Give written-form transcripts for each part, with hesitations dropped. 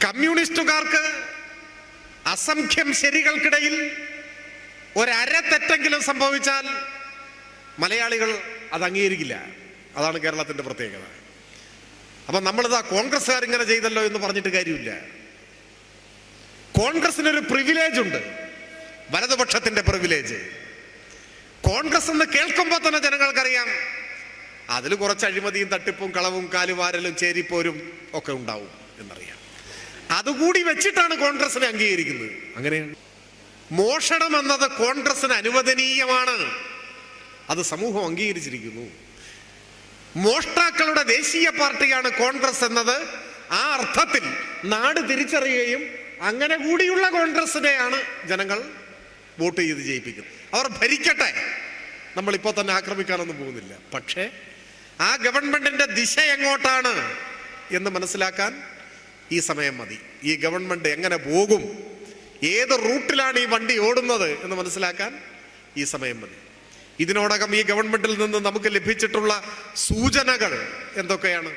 കമ്മ്യൂണിസ്റ്റുകാർക്ക് അസംഖ്യം ശരികൾക്കിടയിൽ ഒരര തെറ്റെങ്കിലും സംഭവിച്ചാൽ മലയാളികൾ അത് അംഗീകരിക്കില്ല. അതാണ് കേരളത്തിന്റെ പ്രത്യേകത. അപ്പൊ നമ്മളിതാ കോൺഗ്രസ്സുകാർ ഇങ്ങനെ ചെയ്തല്ലോ എന്ന് പറഞ്ഞിട്ട് കാര്യമില്ല. കോൺഗ്രസിനൊരു പ്രിവിലേജ് ഉണ്ട്, വലതുപക്ഷത്തിന്റെ പ്രിവിലേജ്. കോൺഗ്രസ് എന്ന് കേൾക്കുമ്പോൾ തന്നെ ജനങ്ങൾക്കറിയാം അതിൽ കുറച്ച് അഴിമതിയും തട്ടിപ്പും കളവും കാലുവാരലും ചേരിപ്പോരും ഒക്കെ ഉണ്ടാവും എന്നറിയാം. അതുകൂടി വെച്ചിട്ടാണ് കോൺഗ്രസിനെ അംഗീകരിക്കുന്നത്. അങ്ങനെയാണ്. മോഷണം എന്നത് കോൺഗ്രസിന് അനുവദനീയമാണ്, അത് സമൂഹം അംഗീകരിച്ചിരിക്കുന്നു. മോഷ്ടാക്കളുടെ ദേശീയ പാർട്ടിയാണ് കോൺഗ്രസ് എന്നത് ആ അർത്ഥത്തിൽ നാട് തിരിച്ചറിയുകയും അങ്ങനെ കൂടിയുള്ള കോൺഗ്രസിനെയാണ് ജനങ്ങൾ വോട്ട് ചെയ്ത് ജയിപ്പിക്കുന്നത്. അവർ ഭരിക്കട്ടെ, നമ്മളിപ്പോൾ തന്നെ ആക്രമിക്കാനൊന്നും പോകുന്നില്ല. പക്ഷേ ആ ഗവൺമെന്റിന്റെ ദിശ എങ്ങോട്ടാണ് എന്ന് മനസ്സിലാക്കാൻ ഈ സമയം മതി. ഈ ഗവൺമെന്റ് എങ്ങനെ പോകും, ഏത് റൂട്ടിലാണ് ഈ വണ്ടി ഓടുന്നത് എന്ന് മനസ്സിലാക്കാൻ ഈ സമയം മതി. ഇതിനോടകം ഈ ഗവൺമെന്റിൽ നിന്ന് നമുക്ക് ലഭിച്ചിട്ടുള്ള സൂചനകൾ എന്തൊക്കെയാണ്?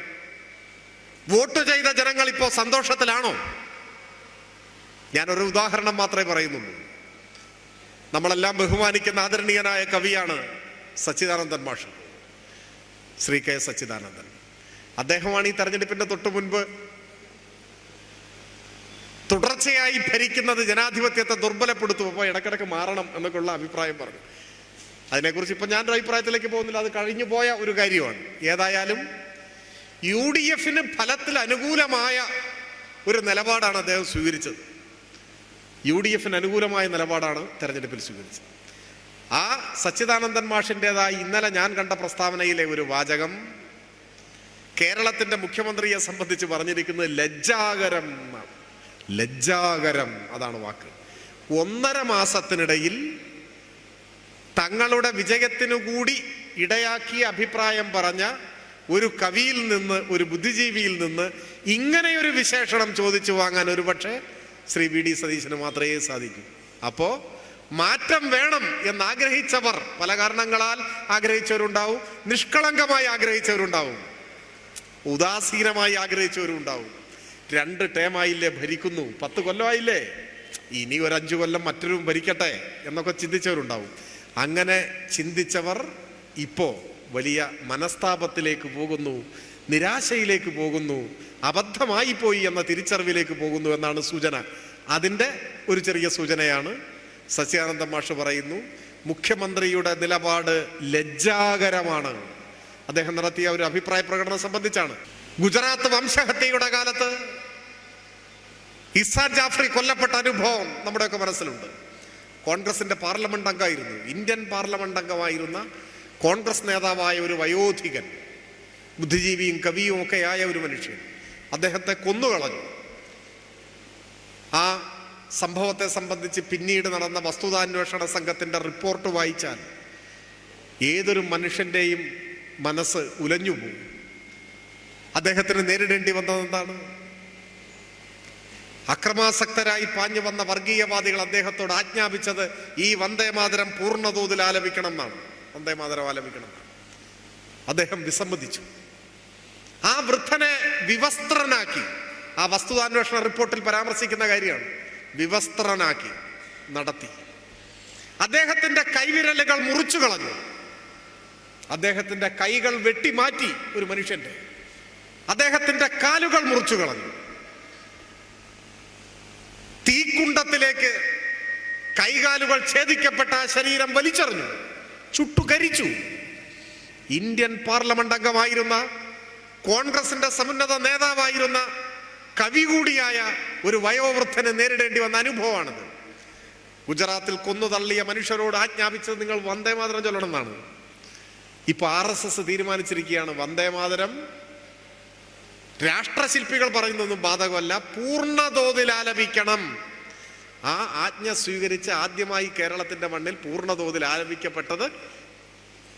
വോട്ട് ചെയ്ത ജനങ്ങൾ ഇപ്പോൾ സന്തോഷത്തിലാണോ? ഞാനൊരു ഉദാഹരണം മാത്രമേ പറയുന്നുള്ളൂ. നമ്മളെല്ലാം ബഹുമാനിക്കുന്ന ആദരണീയനായ കവിയാണ് സച്ചിദാനന്ദൻ മാഷ്, ശ്രീ കെ സച്ചിദാനന്ദൻ. അദ്ദേഹമാണ് ഈ തെരഞ്ഞെടുപ്പിന്റെ തൊട്ടു മുൻപ് തുടർച്ചയായി ഭരിക്കുന്നത് ജനാധിപത്യത്തെ ദുർബലപ്പെടുത്തും, അപ്പോൾ ഇടക്കിടക്ക് മാറണം എന്നൊക്കെയുള്ള അഭിപ്രായം പറഞ്ഞു. അതിനെക്കുറിച്ച് ഇപ്പം ഞാനൊരു അഭിപ്രായത്തിലേക്ക് പോകുന്നില്ല, അത് കഴിഞ്ഞു പോയ ഒരു കാര്യമാണ്. ഏതായാലും UDF ഫലത്തിൽ അനുകൂലമായ ഒരു നിലപാടാണ് അദ്ദേഹം സ്വീകരിച്ചത്. UDF അനുകൂലമായ നിലപാടാണ് തെരഞ്ഞെടുപ്പിൽ സ്വീകരിച്ചത്. ആ സച്ചിദാനന്ദൻ മാഷിൻ്റെതായി ഇന്നലെ ഞാൻ കണ്ട പ്രസ്താവനയിലെ ഒരു വാചകം കേരളത്തിന്റെ മുഖ്യമന്ത്രിയെ സംബന്ധിച്ച് പറഞ്ഞിരിക്കുന്നത് ലജ്ജാകരം എന്നാണ്. ലജ്ജാകരം, അതാണ് വാക്ക്. 1.5 മാസത്തിനിടയിൽ തങ്ങളുടെ വിജയത്തിനു കൂടി ഇടയാക്കിയ അഭിപ്രായം പറഞ്ഞ ഒരു കവിയിൽ നിന്ന്, ഒരു ബുദ്ധിജീവിയിൽ നിന്ന് ഇങ്ങനെയൊരു വിശേഷണം ചോദിച്ചു വാങ്ങാൻ ഒരുപക്ഷെ ശ്രീ VD സതീശന് മാത്രമേ സാധിക്കൂ. അപ്പോ മാറ്റം വേണം എന്നാഗ്രഹിച്ചവർ, പല കാരണങ്ങളാൽ ആഗ്രഹിച്ചവരുണ്ടാവും, നിഷ്കളങ്കമായി ആഗ്രഹിച്ചവരുണ്ടാവും, ഉദാസീനമായി ആഗ്രഹിച്ചവരുണ്ടാവും. 2 ടേമായില്ലേ ഭരിക്കുന്നു, 10 കൊല്ലമായില്ലേ, ഇനി ഒരു 5 കൊല്ലം മറ്റൊരു ഭരിക്കട്ടെ എന്നൊക്കെ ചിന്തിച്ചവരുണ്ടാവും. അങ്ങനെ ചിന്തിച്ചവർ ഇപ്പോ വലിയ മനസ്താപത്തിലേക്ക് പോകുന്നു, നിരാശയിലേക്ക് പോകുന്നു, അബദ്ധമായി പോയി എന്ന തിരിച്ചറിവിലേക്ക് പോകുന്നു എന്നാണ് സൂചന. അതിൻ്റെ ഒരു ചെറിയ സൂചനയാണ് സച്ചിദാനന്ദ മാഷ് പറയുന്നു. മുഖ്യമന്ത്രിയുടെ നിലപാട് ലജ്ജാകരമാണ്. അദ്ദേഹം നടത്തിയ ഒരു അഭിപ്രായ പ്രകടനം സംബന്ധിച്ചാണ്. ഗുജറാത്ത് വംശഹത്യയുടെ കാലത്ത് ഇസാ ജാഫ്രി കൊല്ലപ്പെട്ട അനുഭവം നമ്മുടെയൊക്കെ മനസ്സിലുണ്ട്. കോൺഗ്രസിന്റെ പാർലമെന്റ് അംഗമായിരുന്നു, ഇന്ത്യൻ പാർലമെന്റ് അംഗമായിരുന്ന കോൺഗ്രസ് നേതാവായ ഒരു വയോധികൻ, ബുദ്ധിജീവിയും കവിയും ഒക്കെ ആയ ഒരു മനുഷ്യൻ, അദ്ദേഹത്തെ കൊന്നുകളഞ്ഞു. ആ സംഭവത്തെ സംബന്ധിച്ച് പിന്നീട് നടന്ന വസ്തുതാന്വേഷണ സംഘത്തിന്റെ റിപ്പോർട്ട് വായിച്ചാൽ ഏതൊരു മനുഷ്യന്റെയും മനസ്സ് ഉലഞ്ഞു പോകും. അദ്ദേഹത്തിന് നേരിടേണ്ടി വന്നത് എന്താണ്? അക്രമാസക്തരായി പാഞ്ഞു വന്ന വർഗീയവാദികൾ അദ്ദേഹത്തോട് ആജ്ഞാപിച്ചത് ഈ വന്ദേമാതരം പൂർണ്ണതോതിൽ ആലപിക്കണം എന്നാണ്. വന്ദേമാതരം ആലപിക്കണം എന്നാണ്. അദ്ദേഹം വിസമ്മതിച്ചു. ആ വൃദ്ധനെ വിവസ്ത്രനാക്കി, ആ വസ്തുതാന്വേഷണ റിപ്പോർട്ടിൽ പരാമർശിക്കുന്ന കാര്യമാണ്, വിവസ്ത്രനാക്കി നടത്തി. അദ്ദേഹത്തിന്റെ കൈവിരലുകൾ മുറിച്ചു കളഞ്ഞു, അദ്ദേഹത്തിന്റെ കൈകൾ വെട്ടിമാറ്റി ഒരു മനുഷ്യന്റെ, അദ്ദേഹത്തിന്റെ കാലുകൾ മുറിച്ചു കളഞ്ഞു, തീക്കുണ്ടത്തിലേക്ക് കൈകാലുകൾ ഛേദിക്കപ്പെട്ട ശരീരം വലിച്ചെറിഞ്ഞു, ചുട്ടുകരിച്ചു. ഇന്ത്യൻ പാർലമെന്റ് അംഗമായിരുന്ന, കോൺഗ്രസിന്റെ സമുന്നത നേതാവായിരുന്ന, കവി കൂടിയായ ഒരു വയോവൃദ്ധന് നേരിടേണ്ടി വന്ന അനുഭവമാണിത്. ഗുജറാത്തിൽ കൊന്നുതള്ളിയ മനുഷ്യരോട് ആജ്ഞാപിച്ചത് നിങ്ങൾ വന്ദേമാതരം ചൊല്ലണം എന്നാണ്. ഇപ്പൊ RSS തീരുമാനിച്ചിരിക്കുകയാണ്, വന്ദേമാതരം രാഷ്ട്രശില്പികൾ പറയുന്നതൊന്നും ബാധകമല്ല, പൂർണ്ണതോതിൽ ആലപിക്കണം. ആ ആജ്ഞ സ്വീകരിച്ച് ആദ്യമായി കേരളത്തിന്റെ മണ്ണിൽ പൂർണ്ണതോതിൽ ആലപിക്കപ്പെട്ടത്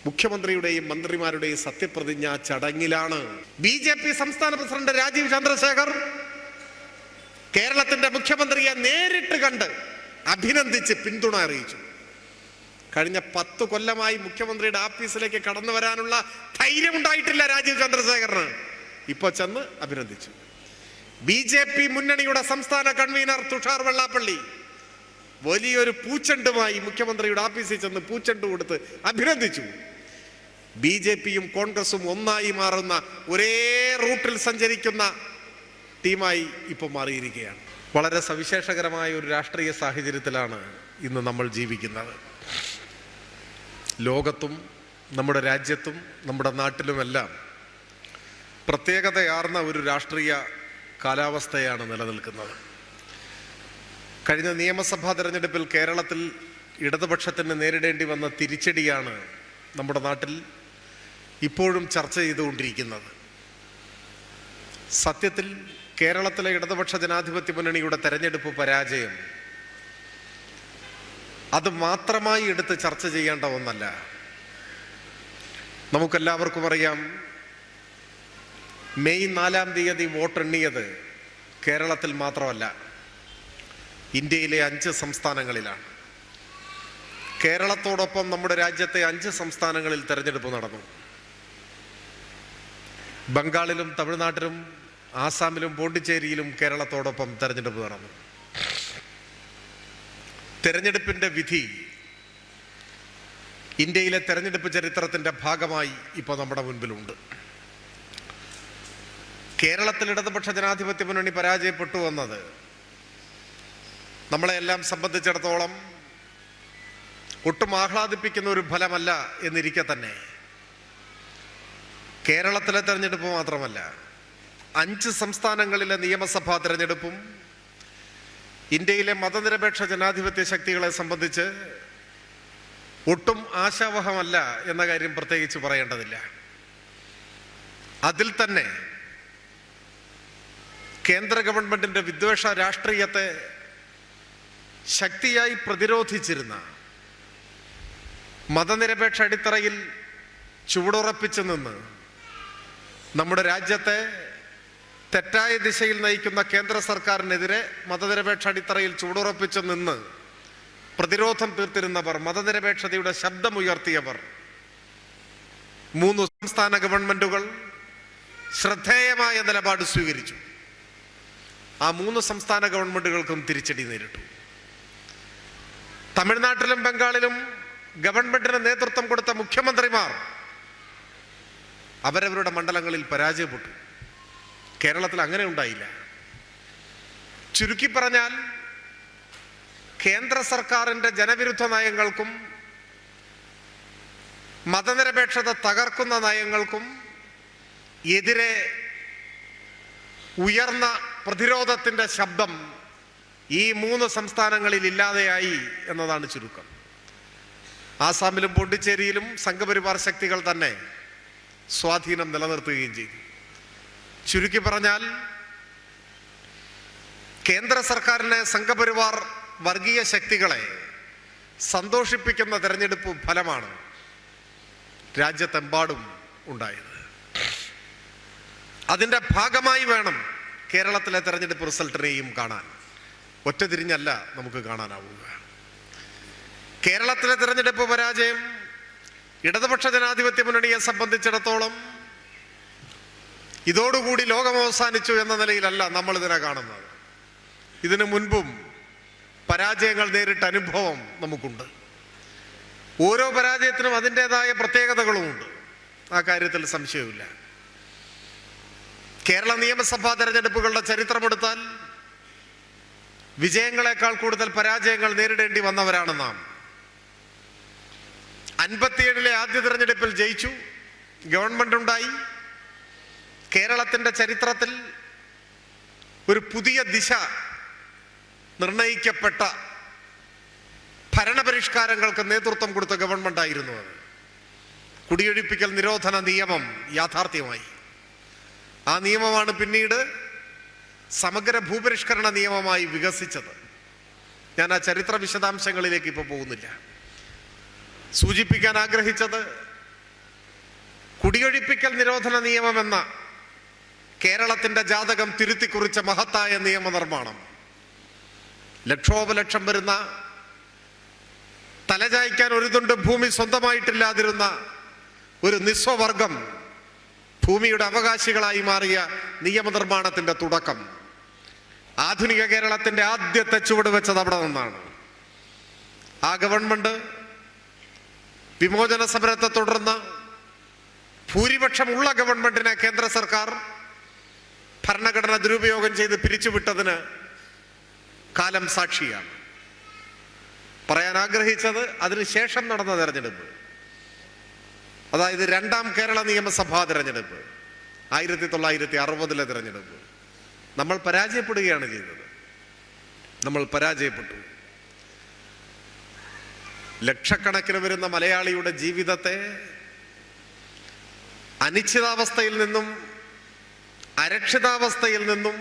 മുഖ്യമന്ത്രിയുടെയും മന്ത്രിമാരുടെയും സത്യപ്രതിജ്ഞാ ചടങ്ങിലാണ്. BJP സംസ്ഥാന പ്രസിഡന്റ് രാജീവ് ചന്ദ്രശേഖർ കേരളത്തിന്റെ മുഖ്യമന്ത്രിയെ നേരിട്ട് കണ്ട് അഭിനന്ദിച്ച് പിന്തുണ അറിയിച്ചു. കഴിഞ്ഞ 10 കൊല്ലമായി മുഖ്യമന്ത്രിയുടെ ആഫീസിലേക്ക് കടന്നു വരാനുള്ള ധൈര്യം ഉണ്ടായിട്ടില്ല രാജീവ് ചന്ദ്രശേഖറിന്. ഇപ്പൊ ചെന്ന് അഭിനന്ദിച്ചു. BJP മുന്നണിയുടെ സംസ്ഥാന കൺവീനർ തുഷാർ വെള്ളാപ്പള്ളി വലിയൊരു പൂച്ചെണ്ടുമായി മുഖ്യമന്ത്രിയുടെ ഓഫീസിൽ ചെന്ന് പൂച്ചെണ്ട് കൊടുത്ത് അഭിനന്ദിച്ചു. BJPയും കോൺഗ്രസും ഒന്നായി മാറുന്ന ഒരേ റൂട്ടിൽ സഞ്ചരിക്കുന്ന ടീമായി ഇപ്പോൾ മാറിയിരിക്കുകയാണ്. വളരെ സവിശേഷകരമായ ഒരു രാഷ്ട്രീയ സാഹചര്യത്തിലാണ് ഇന്ന് നമ്മൾ ജീവിക്കുന്നത്. ലോകത്തും നമ്മുടെ രാജ്യത്തും നമ്മുടെ നാട്ടിലുമെല്ലാം പ്രത്യേകതയാർന്ന ഒരു രാഷ്ട്രീയ കാലാവസ്ഥയാണ് നിലനിൽക്കുന്നത്. കഴിഞ്ഞ നിയമസഭാ തെരഞ്ഞെടുപ്പിൽ കേരളത്തിൽ ഇടതുപക്ഷത്തിന് നേരിടേണ്ടി വന്ന തിരിച്ചടിയാണ് നമ്മുടെ നാട്ടിൽ ഇപ്പോഴും ചർച്ച ചെയ്തുകൊണ്ടിരിക്കുന്നത്. സത്യത്തിൽ കേരളത്തിലെ ഇടതുപക്ഷ ജനാധിപത്യ മുന്നണിയുടെ തെരഞ്ഞെടുപ്പ് പരാജയം അത് മാത്രമായി എടുത്ത് ചർച്ച ചെയ്യേണ്ട ഒന്നല്ല. നമുക്കെല്ലാവർക്കും അറിയാം, മെയ് 4-ാം തീയതി വോട്ടെണ്ണിയത് കേരളത്തിൽ മാത്രമല്ല, ഇന്ത്യയിലെ 5 സംസ്ഥാനങ്ങളിലാണ്. കേരളത്തോടൊപ്പം നമ്മുടെ രാജ്യത്തെ 5 സംസ്ഥാനങ്ങളിൽ തെരഞ്ഞെടുപ്പ് നടന്നു. ബംഗാളിലും തമിഴ്നാട്ടിലും ആസാമിലും പോണ്ടിച്ചേരിയിലും കേരളത്തോടൊപ്പം തെരഞ്ഞെടുപ്പ് നടന്നു. തെരഞ്ഞെടുപ്പിൻ്റെ വിധി ഇന്ത്യയിലെ തെരഞ്ഞെടുപ്പ് ചരിത്രത്തിൻ്റെ ഭാഗമായി ഇപ്പോൾ നമ്മുടെ മുൻപിലുണ്ട്. കേരളത്തിൽ ഇടതുപക്ഷ ജനാധിപത്യ മുന്നണി പരാജയപ്പെട്ടു എന്നത് നമ്മളെല്ലാം സംബന്ധിച്ചിടത്തോളം ഒട്ടും ആഹ്ലാദിപ്പിക്കുന്ന ഒരു ഫലമല്ല എന്നിരിക്കെ തന്നെ, കേരളത്തിലെ തെരഞ്ഞെടുപ്പ് മാത്രമല്ല, 5 സംസ്ഥാനങ്ങളിലെ നിയമസഭാ തെരഞ്ഞെടുപ്പും ഇന്ത്യയിലെ മതനിരപേക്ഷ ജനാധിപത്യ ശക്തികളെ സംബന്ധിച്ച് ഒട്ടും ആശാവഹമല്ല എന്ന കാര്യം പ്രത്യേകിച്ച് പറയേണ്ടതില്ല. അതിൽ തന്നെ കേന്ദ്ര ഗവൺമെന്റിന്റെ വിദ്വേഷ രാഷ്ട്രീയത്തെ ശക്തിയായി പ്രതിരോധിച്ചിരുന്ന, മതനിരപേക്ഷ അടിത്തറയിൽ ചുവടുറപ്പിച്ചു നിന്ന് നമ്മുടെ രാജ്യത്തെ തെറ്റായ ദിശയിൽ നയിക്കുന്ന കേന്ദ്ര സർക്കാരിനെതിരെ മതനിരപേക്ഷ അടിത്തറയിൽ ചുവടുറപ്പിച്ചു നിന്ന് പ്രതിരോധം തീർത്തിരുന്നവർ, മതനിരപേക്ഷതയുടെ ശബ്ദമുയർത്തിയവർ, 3 സംസ്ഥാന ഗവൺമെന്റുകൾ ശ്രദ്ധേയമായ നിലപാട് സ്വീകരിച്ചു. ആ 3 സംസ്ഥാന ഗവൺമെന്റുകൾക്കും തിരിച്ചടി നേരിട്ടു. തമിഴ്നാട്ടിലും ബംഗാളിലും ഗവൺമെന്റിന് നേതൃത്വം കൊടുത്ത മുഖ്യമന്ത്രിമാർ അവരവരുടെ മണ്ഡലങ്ങളിൽ പരാജയപ്പെട്ടു. കേരളത്തിൽ അങ്ങനെ ഉണ്ടായില്ല. ചുരുക്കി പറഞ്ഞാൽ, കേന്ദ്ര സർക്കാരിൻ്റെ ജനവിരുദ്ധ നയങ്ങൾക്കും മതനിരപേക്ഷത തകർക്കുന്ന നയങ്ങൾക്കും എതിരെ ഉയർന്ന പ്രതിരോധത്തിൻ്റെ ശബ്ദം ഈ 3 സംസ്ഥാനങ്ങളിൽ ഇല്ലാതെയായി എന്നതാണ് ചുരുക്കം. ആസാമിലും പോണ്ടിച്ചേരിയിലും സംഘപരിവാർ ശക്തികൾ തന്നെ സ്വാധീനം നിലനിർത്തുകയും ചെയ്തു. ചുരുക്കി പറഞ്ഞാൽ, കേന്ദ്ര സർക്കാരിനെ സംഘപരിവാർ വർഗീയ ശക്തികളെ സന്തോഷിപ്പിക്കുന്ന തെരഞ്ഞെടുപ്പ് ഫലമാണ് രാജ്യത്തെമ്പാടും ഉണ്ടായത്. അതിൻ്റെ ഭാഗമായി വേണം കേരളത്തിലെ തെരഞ്ഞെടുപ്പ് റിസൾട്ടിനെയും കാണാൻ. ഒറ്റതിരിഞ്ഞല്ല നമുക്ക് കാണാനാവുക. കേരളത്തിലെ തെരഞ്ഞെടുപ്പ് പരാജയം ഇടതുപക്ഷ ജനാധിപത്യ മുന്നണിയെ സംബന്ധിച്ചിടത്തോളം ഇതോടുകൂടി ലോകം അവസാനിച്ചു എന്ന നിലയിലല്ല നമ്മൾ ഇതിനെ കാണുന്നത്. ഇതിനു മുൻപും പരാജയങ്ങൾ നേരിട്ട അനുഭവം നമുക്കുണ്ട്. ഓരോ പരാജയത്തിനും അതിൻ്റെതായ പ്രത്യേകതകളുമുണ്ട്, ആ കാര്യത്തിൽ സംശയമില്ല. കേരള നിയമസഭാ തെരഞ്ഞെടുപ്പുകളുടെ ചരിത്രമെടുത്താൽ വിജയങ്ങളെക്കാൾ കൂടുതൽ പരാജയങ്ങൾ നേരിടേണ്ടി വന്നവരാണ് നാം. 57-ലെ ആദ്യ തെരഞ്ഞെടുപ്പിൽ ജയിച്ചു, ഗവൺമെന്റ് ഉണ്ടായി. കേരളത്തിൻ്റെ ചരിത്രത്തിൽ ഒരു പുതിയ ദിശ നിർണയിക്കപ്പെട്ട ഭരണപരിഷ്കാരങ്ങൾക്ക് നേതൃത്വം കൊടുത്ത ഗവൺമെന്റ് ആയിരുന്നു അത്. കുടിയൊഴിപ്പിക്കൽ നിരോധന നിയമം യാഥാർത്ഥ്യമായി. ആ നിയമമാണ് പിന്നീട് സമഗ്ര ഭൂപരിഷ്കരണ നിയമമായി വികസിച്ചത്. ഞാൻ ആ ചരിത്ര വിശദാംശങ്ങളിലേക്ക് ഇപ്പോൾ പോകുന്നില്ല. സൂചിപ്പിക്കാൻ ആഗ്രഹിച്ചത്, കുടിയൊഴിപ്പിക്കൽ നിരോധന നിയമമെന്ന കേരളത്തിൻ്റെ ജാതകം തിരുത്തിക്കുറിച്ച മഹത്തായ നിയമനിർമ്മാണം, ലക്ഷോപലക്ഷം വരുന്ന, തലചായ്ക്കാൻ ഒരു തുണ്ട് ഭൂമി സ്വന്തമായിട്ടില്ലാതിരുന്ന ഒരു നിസ്വവർഗം ഭൂമിയുടെ അവകാശികളായി മാറിയ നിയമനിർമ്മാണത്തിൻ്റെ തുടക്കം, ആധുനിക കേരളത്തിന്റെ ആദ്യത്തെ ചുവട് വെച്ചത് അവിടെ നിന്നാണ്. ആ ഗവൺമെന്റ് വിമോചന സമരത്തെ തുടർന്ന് ഭൂരിപക്ഷമുള്ള ഗവൺമെന്റിനെ കേന്ദ്ര സർക്കാർ ഭരണഘടന ദുരുപയോഗം ചെയ്ത് പിരിച്ചുവിട്ടതിന് കാലം സാക്ഷിയാണ്. പറയാൻ ആഗ്രഹിച്ചത് അതിനുശേഷം നടന്ന തെരഞ്ഞെടുപ്പ്, അതായത് രണ്ടാം കേരള നിയമസഭാ തെരഞ്ഞെടുപ്പ്, 1960 തെരഞ്ഞെടുപ്പ്, നമ്മൾ പരാജയപ്പെടുകയാണ് ചെയ്തത്. നമ്മൾ പരാജയപ്പെട്ടു. ലക്ഷക്കണക്കിന് വരുന്ന മലയാളിയുടെ ജീവിതത്തെ അനിശ്ചിതാവസ്ഥയിൽ നിന്നും അരക്ഷിതാവസ്ഥയിൽ നിന്നും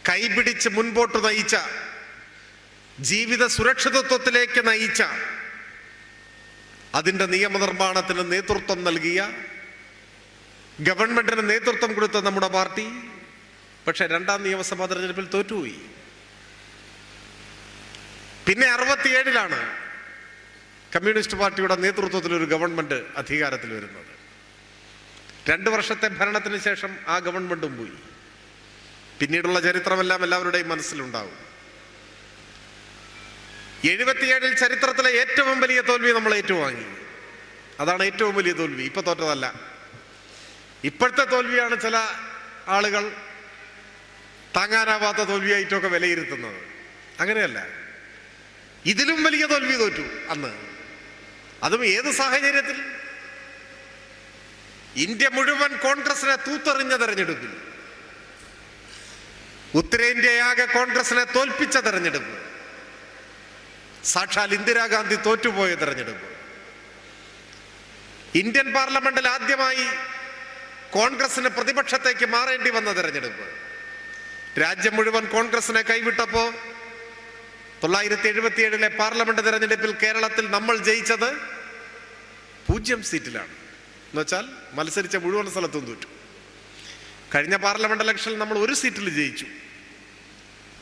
കൈപിടിച്ച് മുൻപോട്ട് നയിച്ച, ജീവിത സുരക്ഷിതത്വത്തിലേക്ക് നയിച്ച, അതിൻ്റെ നിയമനിർമ്മാണത്തിന് നേതൃത്വം നൽകിയ, ഗവൺമെന്റിന് നേതൃത്വം കൊടുത്ത നമ്മുടെ പാർട്ടി പക്ഷെ രണ്ടാം നിയമസഭാ തെരഞ്ഞെടുപ്പിൽ തോറ്റുപോയി. പിന്നെ 67 കമ്മ്യൂണിസ്റ്റ് പാർട്ടിയുടെ നേതൃത്വത്തിൽ ഒരു ഗവൺമെന്റ് അധികാരത്തിൽ വരുന്നത്. 2 വർഷത്തെ ഭരണത്തിന് ശേഷം ആ ഗവൺമെന്റും പോയി. പിന്നീടുള്ള ചരിത്രമെല്ലാം എല്ലാവരുടെയും മനസ്സിലുണ്ടാവും. 77 ചരിത്രത്തിലെ ഏറ്റവും വലിയ തോൽവി നമ്മൾ ഏറ്റുവാങ്ങി. അതാണ് ഏറ്റവും വലിയ തോൽവി. ഇപ്പൊ തോറ്റതല്ല. ഇപ്പോഴത്തെ തോൽവിയാണ് ചില ആളുകൾ താങ്ങാനാവാത്ത തോൽവിയായിട്ടൊക്കെ വിലയിരുത്തുന്നത്. അങ്ങനെയല്ല, ഇതിലും വലിയ തോൽവി തോറ്റു അന്ന്. അതും ഏത് സാഹചര്യത്തിൽ? ഇന്ത്യ മുഴുവൻ കോൺഗ്രസിനെ തൂത്തെറിഞ്ഞ തെരഞ്ഞെടുപ്പിൽ, ഉത്തരേന്ത്യയാകെ കോൺഗ്രസിനെ തോൽപ്പിച്ച തെരഞ്ഞെടുപ്പ്, സാക്ഷാൽ ഇന്ദിരാഗാന്ധി തോറ്റുപോയ തെരഞ്ഞെടുപ്പ്, ഇന്ത്യൻ പാർലമെന്റിൽ ആദ്യമായി കോൺഗ്രസിന് പ്രതിപക്ഷത്തേക്ക് മാറേണ്ടി വന്ന തെരഞ്ഞെടുപ്പ്, രാജ്യം മുഴുവൻ കോൺഗ്രസിനെ കൈവിട്ടപ്പോ 1977 പാർലമെന്റ് തെരഞ്ഞെടുപ്പിൽ കേരളത്തിൽ നമ്മൾ ജയിച്ചത് 0 സീറ്റിലാണ്. എന്നുവെച്ചാൽ മത്സരിച്ച മുഴുവൻ സ്ഥലത്തും തോറ്റു. കഴിഞ്ഞ പാർലമെന്റ് ഇലക്ഷനിൽ നമ്മൾ 1 സീറ്റിൽ ജയിച്ചു.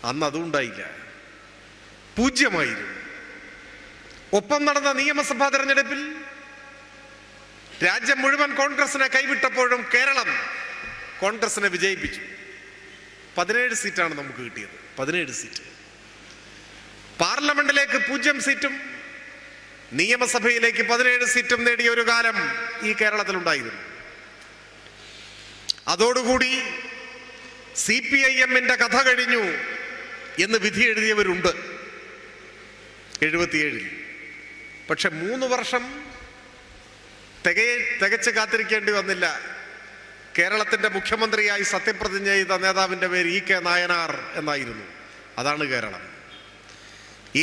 അന്ന് അതും ഉണ്ടായില്ല, 0 ഒപ്പം നടന്ന നിയമസഭാ തെരഞ്ഞെടുപ്പിൽ രാജ്യം മുഴുവൻ കോൺഗ്രസിനെ കൈവിട്ടപ്പോഴും കേരളം കോൺഗ്രസിനെ വിജയിപ്പിച്ചു. 17 സീറ്റാണ് നമുക്ക് കിട്ടിയത്. 17 സീറ്റ്. പാർലമെന്റിലേക്ക് 0 സീറ്റും നിയമസഭയിലേക്ക് 17 സീറ്റും നേടിയ ഒരു കാലം ഈ കേരളത്തിലുണ്ടായിരുന്നു. അതോടുകൂടി CPIM-ന്റെ കഥ കഴിഞ്ഞു എന്ന് വിധി എഴുതിയവരുണ്ട് 77. പക്ഷെ 3 വർഷം തികച്ച് കാത്തിരിക്കേണ്ടി വന്നില്ല. കേരളത്തിന്റെ മുഖ്യമന്ത്രിയായി സത്യപ്രതിജ്ഞ ചെയ്ത നേതാവിന്റെ പേര് EK നായനാർ എന്നായിരുന്നു. അതാണ് കേരളം.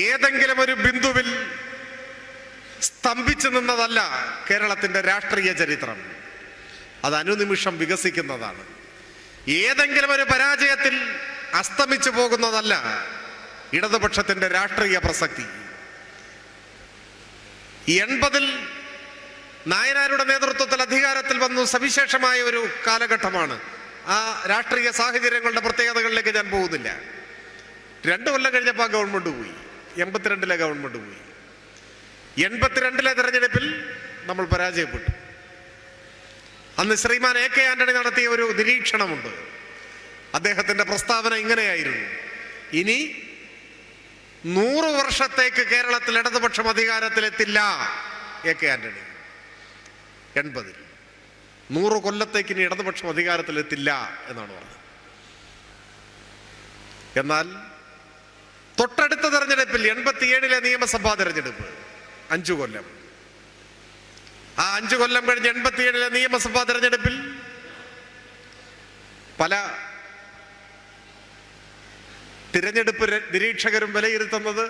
ഏതെങ്കിലും ഒരു ബിന്ദുവിൽ സ്തംഭിച്ചു നിന്നതല്ല കേരളത്തിന്റെ രാഷ്ട്രീയ ചരിത്രം. അത് അനുനിമിഷം വികസിക്കുന്നതാണ്. ഏതെങ്കിലും ഒരു പരാജയത്തിൽ അസ്തമിച്ചു പോകുന്നതല്ല ഇടതുപക്ഷത്തിന്റെ രാഷ്ട്രീയ പ്രസക്തി. 80-ൽ നായനാരുടെ നേതൃത്വത്തിൽ അധികാരത്തിൽ വന്നു സവിശേഷമായ ഒരു കാലഘട്ടമാണ്. ആ രാഷ്ട്രീയ സാഹചര്യങ്ങളുടെ പ്രത്യേകതകളിലേക്ക് ഞാൻ പോകുന്നില്ല. 2 കൊല്ലം കഴിഞ്ഞപ്പോൾ ആ ഗവൺമെന്റ് പോയി. 82-ലെ ഗവൺമെന്റ് പോയി. 82-ലെ തെരഞ്ഞെടുപ്പിൽ നമ്മൾ പരാജയപ്പെട്ടു. അന്ന് ശ്രീമാൻ AK ആന്റണി നടത്തിയ ഒരു നിരീക്ഷണമുണ്ട്. അദ്ദേഹത്തിന്റെ പ്രസ്താവന ഇങ്ങനെയായിരുന്നു: ഇനി 100 വർഷത്തേക്ക് കേരളത്തിൽ ഇടതുപക്ഷം അധികാരത്തിലെത്തില്ല. AK ആന്റണി 80-ൽ 100 കൊല്ലത്തേക്ക് ഇനി ഇടതുപക്ഷം അധികാരത്തിലെത്തില്ല എന്നാണ് പറഞ്ഞത്. എന്നാൽ തൊട്ടടുത്ത തെരഞ്ഞെടുപ്പിൽ 87-ലെ നിയമസഭാ തെരഞ്ഞെടുപ്പ് 5 കൊല്ലം. ആ 5 കൊല്ലം കഴിഞ്ഞ് 87-ലെ നിയമസഭാ തെരഞ്ഞെടുപ്പിൽ പല തിരഞ്ഞെടുപ്പ് നിരീക്ഷകരും വിലയിരുത്തുന്നത്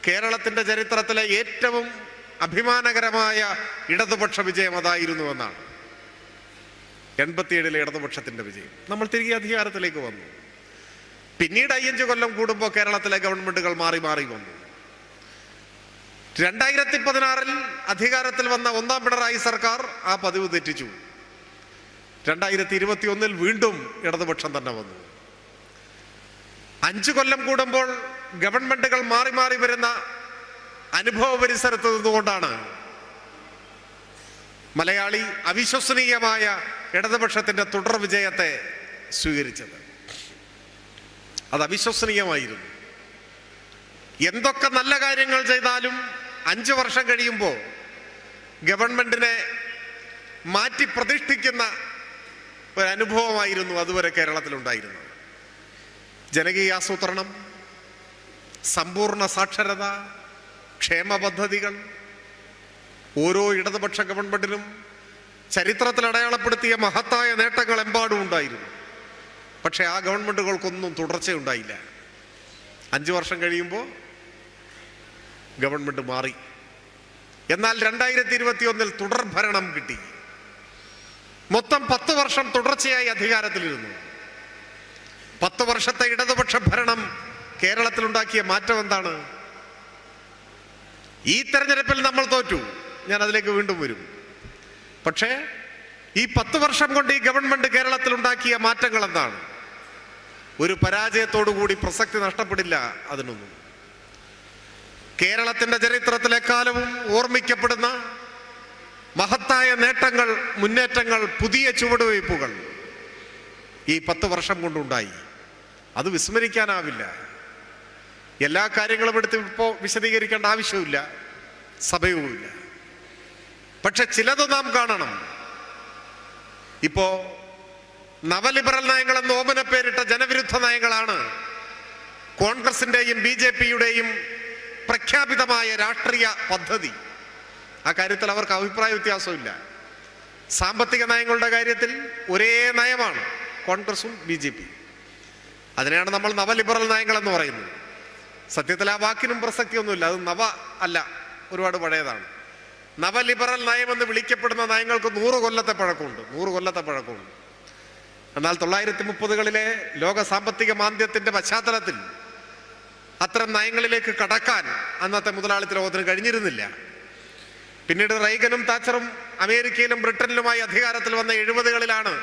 കേരളത്തിന്റെ ചരിത്രത്തിലെ ഏറ്റവും അഭിമാനകരമായ ഇടതുപക്ഷ വിജയം അതായിരുന്നുവെന്നാണ്. 87-ലെ ഇടതുപക്ഷത്തിന്റെ വിജയം. നമ്മൾ തിരികെ അധികാരത്തിലേക്ക് വന്നു. പിന്നീട് 5 കൊല്ലം കൂടുമ്പോൾ കേരളത്തിലെ ഗവൺമെന്റുകൾ മാറി മാറി വന്നു. 2016-ൽ അധികാരത്തിൽ വന്ന 1-ാം പിണറായി സർക്കാർ ആ പതിവ് തെറ്റിച്ചു. 2021-ൽ വീണ്ടും ഇടതുപക്ഷം തന്നെ വന്നു. 5 കൊല്ലം കൂടുമ്പോൾ ഗവൺമെന്റുകൾ മാറി മാറി വരുന്ന അനുഭവ പരിസരത്ത് നിന്നുകൊണ്ടാണ് മലയാളി അവിശ്വസനീയമായ ഇടതുപക്ഷത്തിന്റെ തുടർ വിജയത്തെ സ്വീകരിച്ചത്. അത് അവിശ്വസനീയമായിരുന്നു. എന്തൊക്കെ നല്ല കാര്യങ്ങൾ ചെയ്താലും 5 വർഷം കഴിയുമ്പോൾ ഗവൺമെന്റിനെ മാറ്റി പ്രതിഷ്ഠിക്കുന്ന ഒരനുഭവമായിരുന്നു അതുവരെ കേരളത്തിലുണ്ടായിരുന്നത്. ജനകീയാസൂത്രണം, സമ്പൂർണ്ണ സാക്ഷരത, ക്ഷേമ പദ്ധതികൾ, ഓരോ ഇടതുപക്ഷ ഗവൺമെന്റിനും ചരിത്രത്തിൽ അടയാളപ്പെടുത്തിയ മഹത്തായ നേട്ടങ്ങൾ എമ്പാടും ഉണ്ടായിരുന്നു. പക്ഷെ ആ ഗവൺമെന്റുകൾക്കൊന്നും തുടർച്ചയുണ്ടായില്ല. 5 വർഷം കഴിയുമ്പോൾ ഗവൺമെന്റ് മാറി. എന്നാൽ 2021 തുടർഭരണം കിട്ടി. മൊത്തം 10 വർഷം തുടർച്ചയായി അധികാരത്തിലിരുന്നു. 10 വർഷത്തെ ഇടതുപക്ഷ ഭരണം കേരളത്തിലുണ്ടാക്കിയ മാറ്റം എന്താണ്? ഈ തെരഞ്ഞെടുപ്പിൽ നമ്മൾ തോറ്റു, ഞാൻ അതിലേക്ക് വീണ്ടും വരും. പക്ഷേ ഈ 10 വർഷം കൊണ്ട് ഈ ഗവൺമെന്റ് കേരളത്തിൽ ഉണ്ടാക്കിയ മാറ്റങ്ങൾ എന്താണ്? ഒരു പരാജയത്തോടുകൂടി പ്രസക്തി നഷ്ടപ്പെടില്ല അതിനൊന്നും. കേരളത്തിന്റെ ചരിത്രത്തിലെ കാലവും ഓർമ്മിക്കപ്പെടുന്ന മഹത്തായ നേട്ടങ്ങൾ, മുന്നേറ്റങ്ങൾ, പുതിയ ചുവടുവയ്പ്പുകൾ ഈ 10 വർഷം കൊണ്ടുണ്ടായി. അത് വിസ്മരിക്കാനാവില്ല. എല്ലാ കാര്യങ്ങളും എടുത്ത് ഇപ്പോൾ വിശദീകരിക്കേണ്ട ആവശ്യമില്ല, സമയവുമില്ല. പക്ഷെ ചിലത് നാം കാണണം. ഇപ്പോ നവലിബറൽ നയങ്ങൾ എന്ന് ഓമന പേരിട്ട ജനവിരുദ്ധ നയങ്ങളാണ് കോൺഗ്രസിന്റെയും BJP-യുടെയും പ്രഖ്യാപിതമായ രാഷ്ട്രീയ പദ്ധതി. ആ കാര്യത്തിൽ അവർക്ക് അഭിപ്രായ വ്യത്യാസമില്ല. സാമ്പത്തിക നയങ്ങളുടെ കാര്യത്തിൽ ഒരേ നയമാണ് കോൺഗ്രസും BJP. അതിനെയാണ് നമ്മൾ നവലിബറൽ നയങ്ങൾ എന്ന് പറയുന്നത്. സത്യത്തിൽ ആ വാക്കിനും പ്രസക്തിയൊന്നുമില്ല. അത് നവ അല്ല, ഒരുപാട് പഴയതാണ്. നവലിബറൽ നയം എന്ന് വിളിക്കപ്പെടുന്ന നയങ്ങൾക്ക് 100 കൊല്ലത്തെ പഴക്കമുണ്ട്. 100 കൊല്ലത്തെ പഴക്കമുണ്ട്. എന്നാൽ 1930-കളിലെ ലോക സാമ്പത്തിക മാന്ദ്യത്തിന്റെ പശ്ചാത്തലത്തിൽ അത്തരം നയങ്ങളിലേക്ക് കടക്കാൻ അന്നത്തെ മുതലാളിത്ത ലോകത്തിന് കഴിഞ്ഞിരുന്നില്ല. പിന്നീട് റൈഗനും താച്ചറും അമേരിക്കയിലും ബ്രിട്ടനിലുമായി അധികാരത്തിൽ വന്ന 70-കളിലാണ്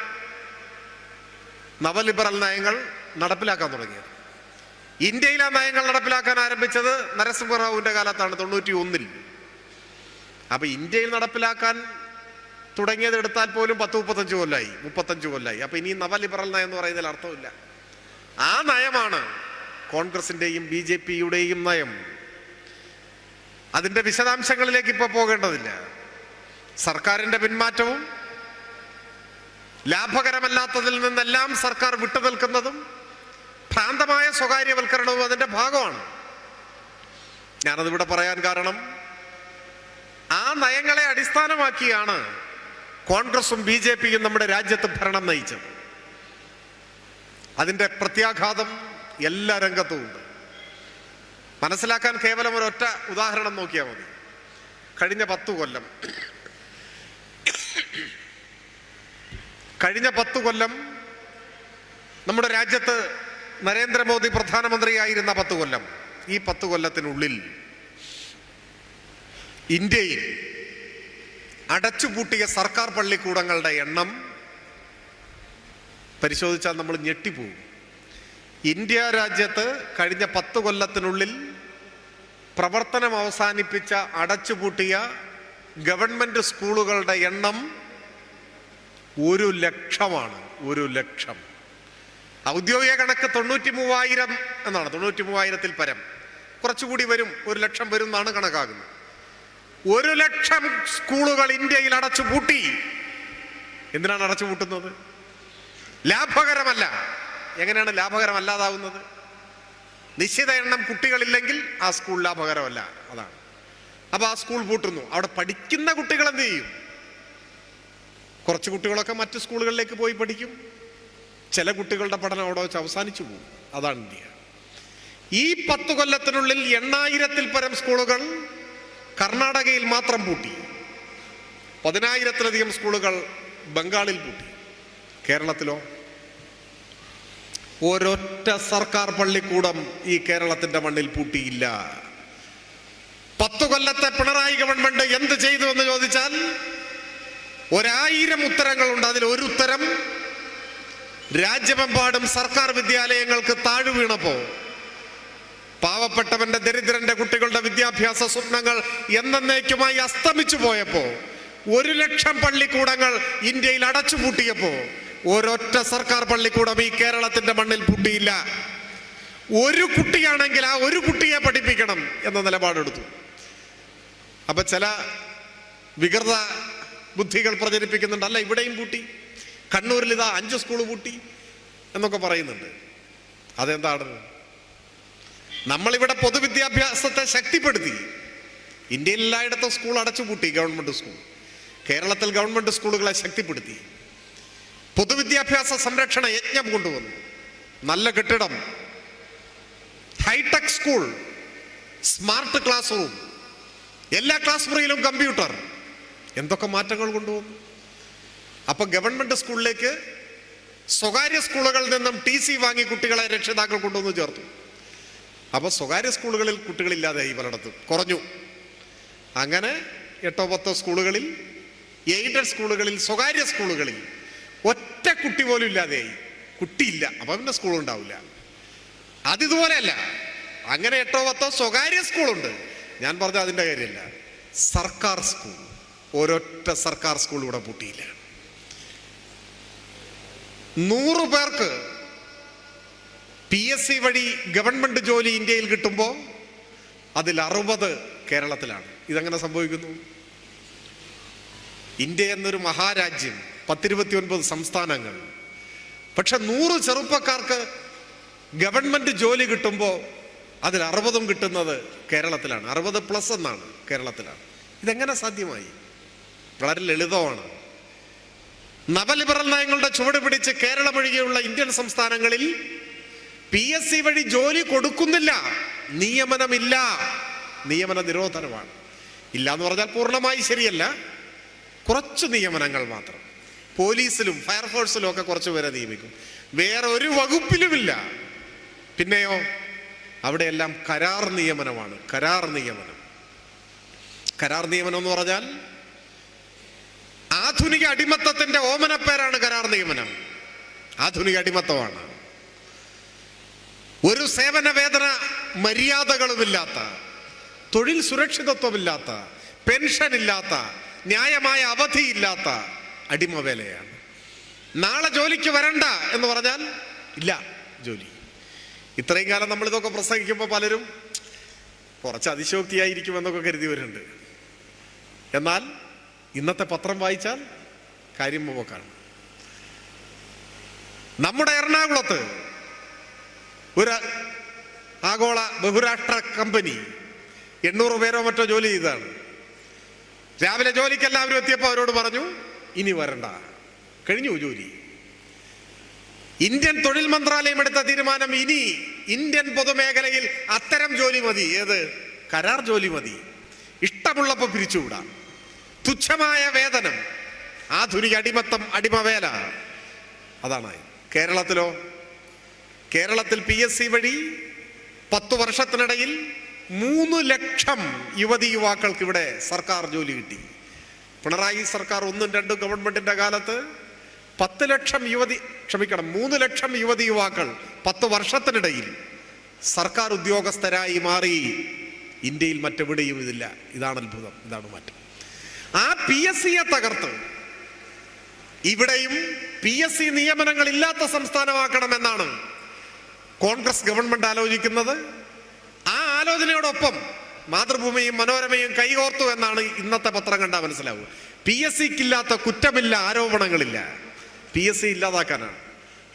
നവലിബറൽ നയങ്ങൾ നടപ്പിലാക്കാൻ തുടങ്ങിയത്. ഇന്ത്യയിൽ ആ നയങ്ങൾ നടപ്പിലാക്കാൻ ആരംഭിച്ചത് നരസിംഹറാവുവിന്റെ കാലത്താണ്, 91-ൽ. അപ്പൊ ഇന്ത്യയിൽ നടപ്പിലാക്കാൻ തുടങ്ങിയത് എടുത്താൽ പോലും 35 കൊല്ലായി, 35 കൊല്ലായി. അപ്പൊ ഇനി നവലിബറൽ നയം എന്ന് പറയുന്നതിൽ അർത്ഥമില്ല. ആ നയമാണ് കോൺഗ്രസിന്റെയും BJP-യുടെയും നയം. അതിന്റെ വിശദാംശങ്ങളിലേക്ക് ഇപ്പൊ പോകേണ്ടതില്ല. സർക്കാരിന്റെ പിന്മാറ്റവും ലാഭകരമല്ലാത്തതിൽ നിന്നെല്ലാം സർക്കാർ വിട്ടുനിൽക്കുന്നതും ഭ്രാന്തമായ സ്വകാര്യവൽക്കരണവും അതിന്റെ ഭാഗമാണ്. ഞാനതിവിടെ പറയാൻ കാരണം, ആ നയങ്ങളെ അടിസ്ഥാനമാക്കിയാണ് കോൺഗ്രസും BJP-യും നമ്മുടെ രാജ്യത്ത് ഭരണം നയിച്ചത്. അതിന്റെ പ്രത്യാഘാതം എല്ലാ രംഗത്തും ഉണ്ട്. മനസ്സിലാക്കാൻ കേവലം ഒരൊറ്റ ഉദാഹരണം നോക്കിയാൽ മതി. കഴിഞ്ഞ 10 കൊല്ലം നമ്മുടെ രാജ്യത്ത് നരേന്ദ്രമോദി പ്രധാനമന്ത്രിയായിരുന്ന 10 കൊല്ലം, ഈ 10 കൊല്ലത്തിനുള്ളിൽ ഇന്ത്യയിൽ അടച്ചുപൂട്ടിയ സർക്കാർ പള്ളിക്കൂടങ്ങളുടെ എണ്ണം പരിശോധിച്ചാൽ നമ്മൾ ഞെട്ടിപ്പോകും. ഇന്ത്യ രാജ്യത്ത് കഴിഞ്ഞ 10 കൊല്ലത്തിനുള്ളിൽ പ്രവർത്തനം അവസാനിപ്പിച്ച അടച്ചുപൂട്ടിയ ഗവൺമെന്റ് സ്കൂളുകളുടെ എണ്ണം 1,00,000 1 ലക്ഷം. ഔദ്യോഗിക കണക്ക് 93,000 എന്നാണ്. 93,000-ൽ പരം, കുറച്ചുകൂടി വരും, 1,00,000 വരും എന്നാണ് കണക്കാക്കുന്നത്. 1,00,000 സ്കൂളുകൾ ഇന്ത്യയിൽ അടച്ചുപൂട്ടി. എന്തിനാണ് അടച്ചുപൂട്ടുന്നത്? ലാഭകരമല്ല. എങ്ങനെയാണ് ലാഭകരമല്ലാതാവുന്നത്? നിശ്ചിത എണ്ണം കുട്ടികളില്ലെങ്കിൽ ആ സ്കൂൾ ലാഭകരമല്ല, അതാണ്. അപ്പൊ ആ സ്കൂൾ പൂട്ടുന്നു. അവിടെ പഠിക്കുന്ന കുട്ടികൾ എന്ത് ചെയ്യും? കുറച്ച് കുട്ടികളൊക്കെ മറ്റു സ്കൂളുകളിലേക്ക് പോയി പഠിക്കും. ചില കുട്ടികളുടെ പഠനം അവിടെ വെച്ച് അവസാനിച്ചു പോകും. അതാണ് ഇന്ത്യ. ഈ 10 കൊല്ലത്തിനുള്ളിൽ 8,000-ൽ പരം സ്കൂളുകൾ കർണാടകയിൽ മാത്രം പൂട്ടി. 10,000-ലധികം സ്കൂളുകൾ ബംഗാളിൽ പൂട്ടി. കേരളത്തിലോ ഒരൊറ്റ സർക്കാർ പള്ളിക്കൂടം ഈ കേരളത്തിന്റെ മണ്ണിൽ പൂട്ടിയില്ല. 10 കൊല്ലത്തെ പിണറായി ഗവൺമെന്റ് എന്ത് ചെയ്തു എന്ന് ചോദിച്ചാൽ 1000 ഉത്തരങ്ങളുണ്ട്. അതിൽ ഒരു ഉത്തരം, രാജ്യമെമ്പാടും സർക്കാർ വിദ്യാലയങ്ങൾക്ക് താഴ് വീണപ്പോ, പാവപ്പെട്ടവന്റെ ദരിദ്രന്റെ കുട്ടികളുടെ വിദ്യാഭ്യാസ സ്വപ്നങ്ങൾ എന്നേക്കുമായി അസ്തമിച്ചു പോയപ്പോ, 1,00,000 പള്ളിക്കൂടങ്ങൾ ഇന്ത്യയിൽ അടച്ചുപൂട്ടിയപ്പോ ഒരൊറ്റ സർക്കാർ പള്ളിക്കൂടം ഈ കേരളത്തിന്റെ മണ്ണിൽ പൂട്ടിയില്ല. ഒരു കുട്ടിയാണെങ്കിൽ ആ ഒരു കുട്ടിയെ പഠിപ്പിക്കണം എന്ന നിലപാടെടുത്തു. അപ്പൊ ചില വികൃത ബുദ്ധികൾ പ്രചരിപ്പിക്കുന്നുണ്ട്, അല്ല ഇവിടെയും പൂട്ടി, കണ്ണൂരിൽ ഇതാ 5 സ്കൂൾ പൂട്ടി എന്നൊക്കെ പറയുന്നുണ്ട്. അതെന്താണ്? നമ്മളിവിടെ പൊതുവിദ്യാഭ്യാസത്തെ ശക്തിപ്പെടുത്തി. ഇന്ത്യയിൽ എല്ലായിടത്തും സ്കൂൾ അടച്ചുപൂട്ടി, ഗവൺമെന്റ് സ്കൂൾ. കേരളത്തിൽ ഗവൺമെന്റ് സ്കൂളുകളെ ശക്തിപ്പെടുത്തി. പൊതുവിദ്യാഭ്യാസ സംരക്ഷണ യജ്ഞം കൊണ്ടുവന്നു. നല്ല കെട്ടിടം, hi tech school, smart classroom, എല്ലാ ക്ലാസ് മുറിയിലും കമ്പ്യൂട്ടർ, എന്തൊക്കെ മാറ്റങ്ങൾ കൊണ്ടുവന്നു. അപ്പൊ ഗവൺമെന്റ് സ്കൂളിലേക്ക് സ്വകാര്യ സ്കൂളുകളിൽ നിന്നും TC വാങ്ങി കുട്ടികളെ രക്ഷിതാക്കൾ കൊണ്ടുവന്ന് ചേർത്തു. അപ്പൊ സ്വകാര്യ സ്കൂളുകളിൽ കുട്ടികളില്ലാതെയായി, പലയിടത്തും കുറഞ്ഞു. അങ്ങനെ 8-10 സ്കൂളുകളിൽ, എയ്ഡഡ് സ്കൂളുകളിൽ, സ്വകാര്യ സ്കൂളുകളിൽ ഒറ്റ കുട്ടി പോലും ഇല്ലാതെയായി. കുട്ടിയില്ല, അപ്പൊ പിന്നെ സ്കൂൾ ഉണ്ടാവില്ല. അതിതുപോലെയല്ല, അങ്ങനെ 8-10 സ്വകാര്യ സ്കൂളുണ്ട്. ഞാൻ പറഞ്ഞ അതിൻ്റെ കാര്യമല്ല, സർക്കാർ സ്കൂൾ, ഒരൊറ്റ സർക്കാർ സ്കൂൾ ഇവിടെ പൂട്ടിയില്ല. 100 പേർക്ക് PSC വഴി ഗവൺമെന്റ് ജോലി ഇന്ത്യയിൽ കിട്ടുമ്പോൾ അതിൽ 60 കേരളത്തിലാണ്. ഇതെങ്ങനെ സംഭവിക്കുന്നു? ഇന്ത്യ എന്നൊരു മഹാരാജ്യം, 10-29 സംസ്ഥാനങ്ങൾ, പക്ഷെ 100 ചെറുപ്പക്കാർക്ക് ഗവൺമെന്റ് ജോലി കിട്ടുമ്പോൾ അതിൽ 60 കിട്ടുന്നത് കേരളത്തിലാണ്. 60+ എന്നാണ്, കേരളത്തിലാണ്. ഇതെങ്ങനെ സാധ്യമായി? വളരെ ലളിതമാണ്. നവലിബറൽ നയങ്ങളുടെ ചുവട് പിടിച്ച് കേരളം ഒഴികെയുള്ള ഇന്ത്യൻ സംസ്ഥാനങ്ങളിൽ PSC വഴി ജോലി കൊടുക്കുന്നില്ല. നിയമനമില്ല, നിയമന നിരോധനമാണ്. ഇല്ല എന്ന് പറഞ്ഞാൽ പൂർണ്ണമായി ശരിയല്ല, കുറച്ച് നിയമനങ്ങൾ മാത്രം. പോലീസിലും ഫയർഫോഴ്സിലും ഒക്കെ കുറച്ച് പേരെ നിയമിക്കും, വേറെ ഒരു വകുപ്പിലുമില്ല. പിന്നെയോ അവിടെയെല്ലാം കരാർ നിയമനമാണ്. കരാർ നിയമനം എന്ന് പറഞ്ഞാൽ ആധുനിക അടിമത്തത്തിന്റെ ഓമനപ്പേരാണ് കരാർ നിയമനം. ആധുനിക അടിമത്തമാണ്. ഒരു സേവന വേതന മര്യാദകളുമില്ലാത്ത, തൊഴിൽ സുരക്ഷിതത്വമില്ലാത്ത, പെൻഷൻ ഇല്ലാത്ത, ന്യായമായ അവധിയില്ലാത്ത അടിമവേലയാണ്. നാളെ ജോലിക്ക് വരണ്ട എന്ന് പറഞ്ഞാൽ ഇല്ല ജോലി. ഇത്രയും കാലം നമ്മളിതൊക്കെ പ്രസംഗിക്കുമ്പോൾ പലരും കുറച്ച് അതിശോക്തിയായിരിക്കുമെന്നൊക്കെ കരുതിയവരുണ്ട്. എന്നാൽ ഇന്നത്തെ പത്രം വായിച്ചാൽ കാര്യം പോക്കാണ്. നമ്മുടെ എറണാകുളത്ത് ഒരു ആഗോള ബഹുരാഷ്ട്ര കമ്പനി 800 പേരോ മറ്റോ ജോലി ചെയ്തതാണ്. രാവിലെ ജോലിക്ക് എല്ലാവരും എത്തിയപ്പോൾ അവരോട് പറഞ്ഞു ഇനി വരണ്ട, കഴിഞ്ഞു ജോലി. ഇന്ത്യൻ തൊഴിൽ മന്ത്രാലയം എടുത്ത തീരുമാനം, ഇനി ഇന്ത്യൻ പൊതുമേഖലയിൽ അത്തരം ജോലി മതി. ഏത്? കരാർ ജോലി മതി. ഇഷ്ടമുള്ളപ്പോൾ പിരിച്ചുവിടാം, തുച്ഛമായ വേതനം, ആധുനിക അടിമത്തം, അടിമവേല. അതാണ്. കേരളത്തിലോ? കേരളത്തിൽ PSC വഴി 10 വർഷത്തിനിടയിൽ 3 ലക്ഷം യുവതി യുവാക്കൾക്ക് ഇവിടെ സർക്കാർ ജോലി കിട്ടി. പിണറായി സർക്കാർ 1ഉം 2ഉം ഗവൺമെന്റിന്റെ കാലത്ത് 3 ലക്ഷം യുവതി യുവാക്കൾ 10 വർഷത്തിനിടയിൽ സർക്കാർ ഉദ്യോഗസ്ഥരായി മാറി. ഇന്ത്യയിൽ മറ്റെവിടെയും ഇതില്ല. ഇതാണ് അത്ഭുതം, ഇതാണ് മാറ്റം. ആ PSCയെ തകർത്ത് ഇവിടെയും PSC നിയമനങ്ങൾ ഇല്ലാത്ത സംസ്ഥാനമാക്കണമെന്നാണ് കോൺഗ്രസ് ഗവൺമെന്റ് ആലോചിക്കുന്നത്. ആ ആലോചനയോടൊപ്പം മാതൃഭൂമിയും മനോരമയും കൈകോർത്തു എന്നാണ് ഇന്നത്തെ പത്രം കണ്ടാൽ മനസ്സിലാവുക. PSCക്കില്ലാത്ത കുറ്റമില്ല, ആരോപണങ്ങളില്ല. PSC ഇല്ലാതാക്കാനാണ്.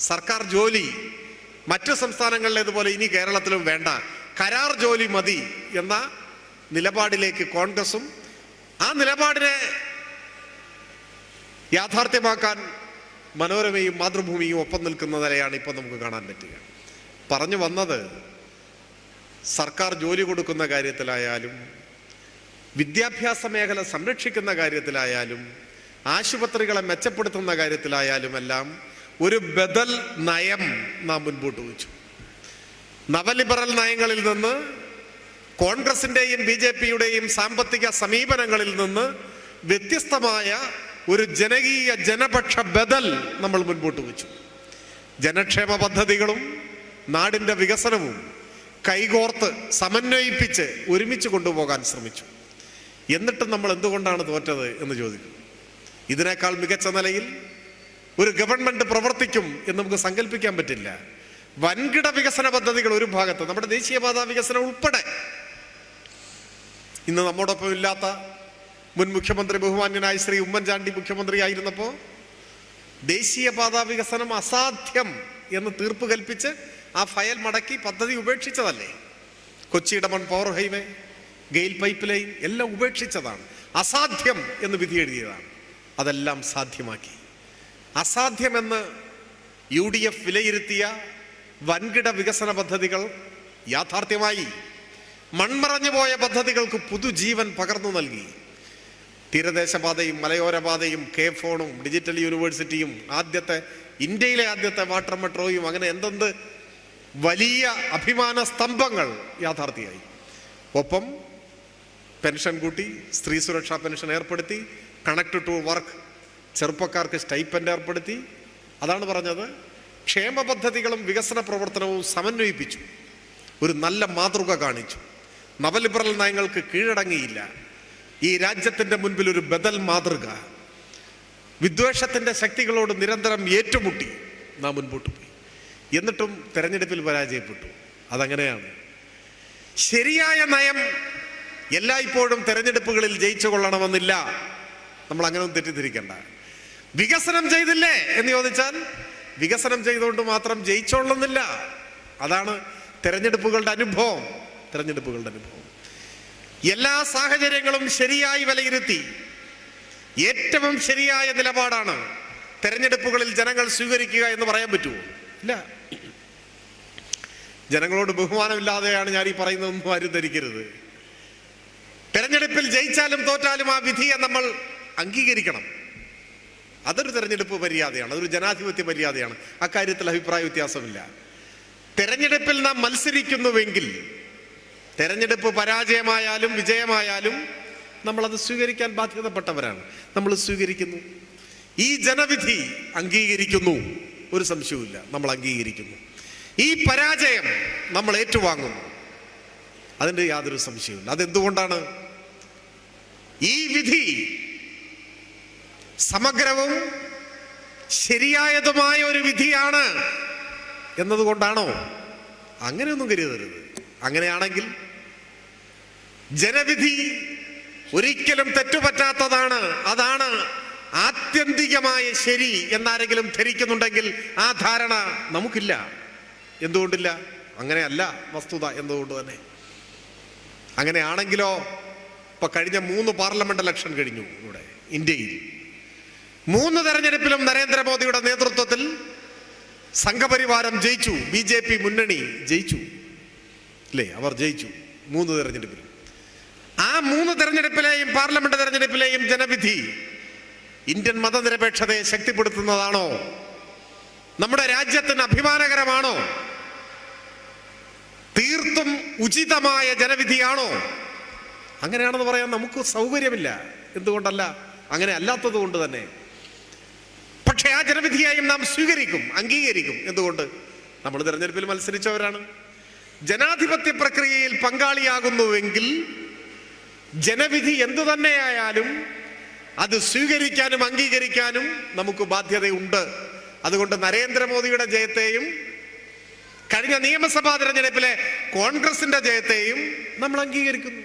സർക്കാർ ജോലി മറ്റു സംസ്ഥാനങ്ങളിലേതുപോലെ ഇനി കേരളത്തിലും വേണ്ട, കരാർ ജോലി മതി എന്ന നിലപാടിലേക്ക് കോൺഗ്രസും, ആ നിലപാടിനെ യാഥാർത്ഥ്യമാക്കാൻ മനോരമയും മാതൃഭൂമിയും ഒപ്പം നിൽക്കുന്ന നിലയാണ് ഇപ്പോൾ നമുക്ക് കാണാൻ പറ്റുക. പറഞ്ഞു വന്നത്, സർക്കാർ ജോലി കൊടുക്കുന്ന കാര്യത്തിലായാലും, വിദ്യാഭ്യാസ മേഖല സംരക്ഷിക്കുന്ന കാര്യത്തിലായാലും, ആശുപത്രികളെ മെച്ചപ്പെടുത്തുന്ന കാര്യത്തിലായാലും എല്ലാം ഒരു ബദൽ നയം നാം മുൻപോട്ട് വെച്ചു. നവലിബറൽ നയങ്ങളിൽ നിന്ന്, കോൺഗ്രസിന്റെയും BJPയുടെയും സാമ്പത്തിക സമീപനങ്ങളിൽ നിന്ന് വ്യത്യസ്തമായ ഒരു ജനകീയ ജനപക്ഷ ബദൽ നമ്മൾ മുൻപോട്ട് വെച്ചു. ജനക്ഷേമ പദ്ധതികളും നാടിൻ്റെ വികസനവും കൈകോർത്ത് സമന്വയിപ്പിച്ച് ഒരുമിച്ച് കൊണ്ടുപോകാൻ ശ്രമിച്ചു. എന്നിട്ടും നമ്മൾ എന്തുകൊണ്ടാണ് തോറ്റത് എന്ന് ചോദിക്കുന്നു. ഇതിനേക്കാൾ മികച്ച നിലയിൽ ഒരു ഗവൺമെന്റ് പ്രവർത്തിക്കും എന്ന് നമുക്ക് സങ്കല്പിക്കാൻ പറ്റില്ല. വൻകിട വികസന പദ്ധതികൾ ഒരു ഭാഗത്ത്, നമ്മുടെ ദേശീയപാത വികസനം ഉൾപ്പെടെ. ഇന്ന് നമ്മോടൊപ്പം ഇല്ലാത്ത മുൻ മുഖ്യമന്ത്രി ബഹുമാന്യനായ ശ്രീ ഉമ്മൻചാണ്ടി മുഖ്യമന്ത്രി ആയിരുന്നപ്പോൾ ദേശീയപാത വികസനം അസാധ്യം എന്ന് തീർപ്പ് കൽപ്പിച്ച് ആ ഫയൽ മടക്കി പദ്ധതി ഉപേക്ഷിച്ചതല്ലേ? Kochi Edamon power highway, GAIL pipe line എല്ലാം ഉപേക്ഷിച്ചതാണ്. അസാധ്യം എന്ന് വിധി എഴുതിയതാണ്. അതെല്ലാം സാധ്യമാക്കി. അസാധ്യമെന്ന് UDF വിലയിരുത്തിയ വൻകിട വികസന പദ്ധതികൾ യാഥാർത്ഥ്യമായി. മൺമറഞ്ഞു പോയ പദ്ധതികൾക്ക് പുതുജീവൻ പകർന്നു നൽകി. തീരദേശപാതയും മലയോരപാതയും K-ഫോണും ഡിജിറ്റൽ യൂണിവേഴ്സിറ്റിയും ഇന്ത്യയിലെ ആദ്യത്തെ വാട്ടർ മെട്രോയും അങ്ങനെ എന്തെന്ത് വലിയ അഭിമാന സ്തംഭങ്ങൾ യാഥാർത്ഥ്യമായി. ഒപ്പം പെൻഷൻ കൂട്ടി, സ്ത്രീ സുരക്ഷാ പെൻഷൻ ഏർപ്പെടുത്തി, കണക്ട് ടു വർക്ക്, ചെറുപ്പക്കാർക്ക് സ്റ്റൈപ്പൻഡ് ഏർപ്പെടുത്തി. അതാണ് പറഞ്ഞത്, ക്ഷേമ പദ്ധതികളും വികസന പ്രവർത്തനവും സമന്വയിപ്പിച്ചു. ഒരു നല്ല മാതൃക കാണിച്ചു. നവലിബറൽ നയങ്ങൾക്ക് കീഴടങ്ങിയില്ല. ഈ രാജ്യത്തിൻ്റെ മുൻപിൽ ഒരു ബദൽ മാതൃക. വിദ്വേഷത്തിൻ്റെ ശക്തികളോട് നിരന്തരം ഏറ്റുമുട്ടി നാം മുൻപോട്ട് പോയി. എന്നിട്ടും തെരഞ്ഞെടുപ്പിൽ പരാജയപ്പെട്ടു. അതങ്ങനെയാണ്. ശരിയായ നയം എല്ലായ്പ്പോഴും തെരഞ്ഞെടുപ്പുകളിൽ ജയിച്ചു കൊള്ളണമെന്നില്ല. നമ്മൾ അങ്ങനെയൊന്നും തെറ്റിദ്ധരിക്കണ്ട. വികസനം ചെയ്തില്ലേ എന്ന് ചോദിച്ചാൽ വികസനം ചെയ്തുകൊണ്ട് മാത്രം ജയിച്ചോളുന്നില്ല. അതാണ് തെരഞ്ഞെടുപ്പുകളുടെ അനുഭവം. എല്ലാ സാഹചര്യങ്ങളും ശരിയായി വിലയിരുത്തി ഏറ്റവും ശരിയായ നിലപാടാണ് തെരഞ്ഞെടുപ്പുകളിൽ ജനങ്ങൾ സ്വീകരിക്കുക എന്ന് പറയാൻ പറ്റുമോ? ഇല്ല. ജനങ്ങളോട് ബഹുമാനമില്ലാതെയാണ് ഞാൻ ഈ പറയുന്നതെന്നും ആരും ധരിക്കരുത്. തെരഞ്ഞെടുപ്പിൽ ജയിച്ചാലും തോറ്റാലും ആ വിധിയെ നമ്മൾ അംഗീകരിക്കണം. അതൊരു തെരഞ്ഞെടുപ്പ് മര്യാദയാണ്, അതൊരു ജനാധിപത്യ മര്യാദയാണ്. അക്കാര്യത്തിൽ അഭിപ്രായ വ്യത്യാസമില്ല. തെരഞ്ഞെടുപ്പിൽ നാം മത്സരിക്കുന്നുവെങ്കിൽ തെരഞ്ഞെടുപ്പ് പരാജയമായാലും വിജയമായാലും നമ്മളത് സ്വീകരിക്കാൻ ബാധ്യതപ്പെട്ടവരാണ്. നമ്മൾ സ്വീകരിക്കുന്നു. ഈ ജനവിധി അംഗീകരിക്കുന്നു, ഒരു സംശയവുമില്ല. നമ്മൾ അംഗീകരിക്കുന്നു. ഈ പരാജയം നമ്മൾ ഏറ്റുവാങ്ങുന്നു, അതിൻ്റെ യാതൊരു സംശയവുമില്ല. അതെന്തുകൊണ്ടാണ്? ഈ വിധി സമഗ്രവും ശരിയായതുമായ ഒരു വിധിയാണ് എന്നതുകൊണ്ടാണോ? അങ്ങനെയൊന്നും കരുതരുത്. അങ്ങനെയാണെങ്കിൽ ജനവിധി ഒരിക്കലും തെറ്റുപറ്റാത്തതാണ്, അതാണ് ആത്യന്തികമായ ശരി എന്നാരെങ്കിലും ധരിക്കുന്നുണ്ടെങ്കിൽ ആ ധാരണ നമുക്കില്ല. എന്തുകൊണ്ടില്ല? അങ്ങനെയല്ല വസ്തുത എന്നതുകൊണ്ട് തന്നെ. അങ്ങനെയാണെങ്കിലോ, ഇപ്പൊ കഴിഞ്ഞ 3 പാർലമെന്റ് ഇലക്ഷൻ കഴിഞ്ഞു ഇവിടെ ഇന്ത്യയിൽ. 3 തെരഞ്ഞെടുപ്പിലും നരേന്ദ്രമോദിയുടെ നേതൃത്വത്തിൽ സംഘപരിവാരം ജയിച്ചു. BJP മുന്നണി ജയിച്ചു അല്ലേ? അവർ ജയിച്ചു 3 തെരഞ്ഞെടുപ്പിലും. ആ 3 തെരഞ്ഞെടുപ്പിലെയും പാർലമെന്റ് തെരഞ്ഞെടുപ്പിലെയും ജനവിധി ഇന്ത്യൻ മതനിരപേക്ഷതയെ ശക്തിപ്പെടുത്തുന്നതാണോ? നമ്മുടെ രാജ്യത്തിന് അഭിമാനകരമാണോ? തീർത്തും ഉചിതമായ ജനവിധിയാണോ? അങ്ങനെയാണെന്ന് പറയാൻ നമുക്ക് സൗകര്യമില്ല. എന്തുകൊണ്ടല്ല? അങ്ങനെ അല്ലാത്തത് കൊണ്ട് തന്നെ. പക്ഷെ ആ ജനവിധിയായും നാം സ്വീകരിക്കും, അംഗീകരിക്കും. എന്തുകൊണ്ട്? നമ്മൾ തെരഞ്ഞെടുപ്പിൽ മത്സരിച്ചവരാണ്. ജനാധിപത്യ പ്രക്രിയയിൽ പങ്കാളിയാകുന്നുവെങ്കിൽ ജനവിധി എന്തു തന്നെയായാലും അത് സ്വീകരിക്കാനും അംഗീകരിക്കാനും നമുക്ക് ബാധ്യതയുണ്ട്. അതുകൊണ്ട് നരേന്ദ്രമോദിയുടെ ജയത്തെയും കഴിഞ്ഞ നിയമസഭാ തെരഞ്ഞെടുപ്പിലെ കോൺഗ്രസിന്റെ ജയത്തെയും നമ്മൾ അംഗീകരിക്കുന്നു,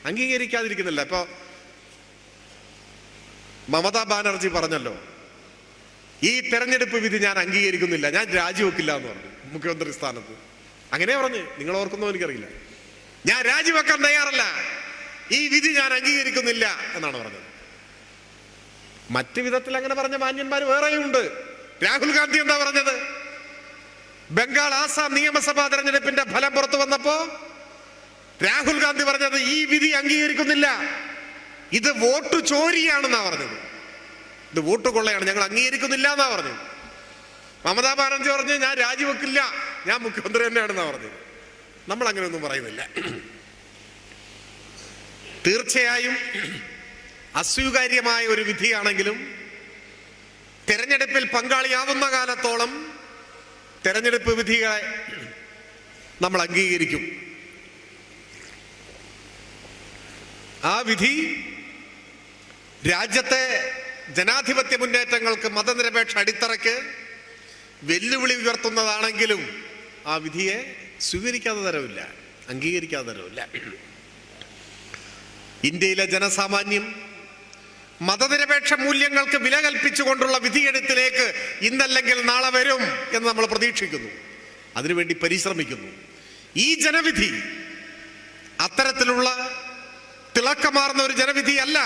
അംഗീകരിക്കാതിരിക്കുന്നില്ല. ഇപ്പൊ മമതാ ബാനർജി പറഞ്ഞല്ലോ, ഈ തെരഞ്ഞെടുപ്പ് വിധി ഞാൻ അംഗീകരിക്കുന്നില്ല, ഞാൻ രാജിവെക്കില്ല എന്ന് പറഞ്ഞു മുഖ്യമന്ത്രി സ്ഥാനത്ത്. അങ്ങനെ പറഞ്ഞു. നിങ്ങൾ ഓർക്കുന്നോ എനിക്കറിയില്ല. ഞാൻ രാജിവെക്കാൻ തയ്യാറല്ല, ഈ വിധി ഞാൻ അംഗീകരിക്കുന്നില്ല എന്നാണ് പറഞ്ഞത്. മറ്റു വിധത്തിൽ അങ്ങനെ പറഞ്ഞ മാന്യന്മാർ വേറെയുണ്ട്. രാഹുൽ ഗാന്ധി എന്താ പറഞ്ഞത്? ബംഗാൾ ആസാം നിയമസഭാ തെരഞ്ഞെടുപ്പിന്റെ ഫലം പുറത്തു വന്നപ്പോ രാഹുൽ ഗാന്ധി പറഞ്ഞത് ഈ വിധി അംഗീകരിക്കുന്നില്ല, ഇത് വോട്ട് ചോരിയാണെന്നാ പറഞ്ഞത്, ഇത് വോട്ട് കൊള്ളയാണ്, ഞങ്ങൾ അംഗീകരിക്കുന്നില്ല എന്നാ പറഞ്ഞു. മമതാ ബാനർജി പറഞ്ഞ് ഞാൻ രാജിവെക്കില്ല, ഞാൻ മുഖ്യമന്ത്രി തന്നെയാണെന്നാ പറഞ്ഞത്. നമ്മൾ അങ്ങനെയൊന്നും പറയുന്നില്ല. തീർച്ചയായും അസ്വീകാര്യമായ ഒരു വിധിയാണെങ്കിലും തെരഞ്ഞെടുപ്പിൽ പങ്കാളിയാവുന്ന കാലത്തോളം തെരഞ്ഞെടുപ്പ് വിധികളെ നമ്മൾ അംഗീകരിക്കും. ആ വിധി രാജ്യത്തെ ജനാധിപത്യ മുന്നേറ്റങ്ങൾക്ക്, മതനിരപേക്ഷ അടിത്തറയ്ക്ക് വെല്ലുവിളി ഉയർത്തുന്നതാണെങ്കിലും ആ വിധിയെ സ്വീകരിക്കാതെ തരവില്ല, അംഗീകരിക്കാതെ തരവില്ല. ഇന്ത്യയിലെ ജനസാമാന്യം മതനിരപേക്ഷ മൂല്യങ്ങൾക്ക് വില കൽപ്പിച്ചുകൊണ്ടുള്ള വിധിയെഴുത്തിലേക്ക് ഇന്നല്ലെങ്കിൽ നാളെ വരും എന്ന് നമ്മൾ പ്രതീക്ഷിക്കുന്നു, അതിനുവേണ്ടി പരിശ്രമിക്കുന്നു. ഈ ജനവിധി അത്തരത്തിലുള്ള തിളക്കമാർന്ന ഒരു ജനവിധിയല്ല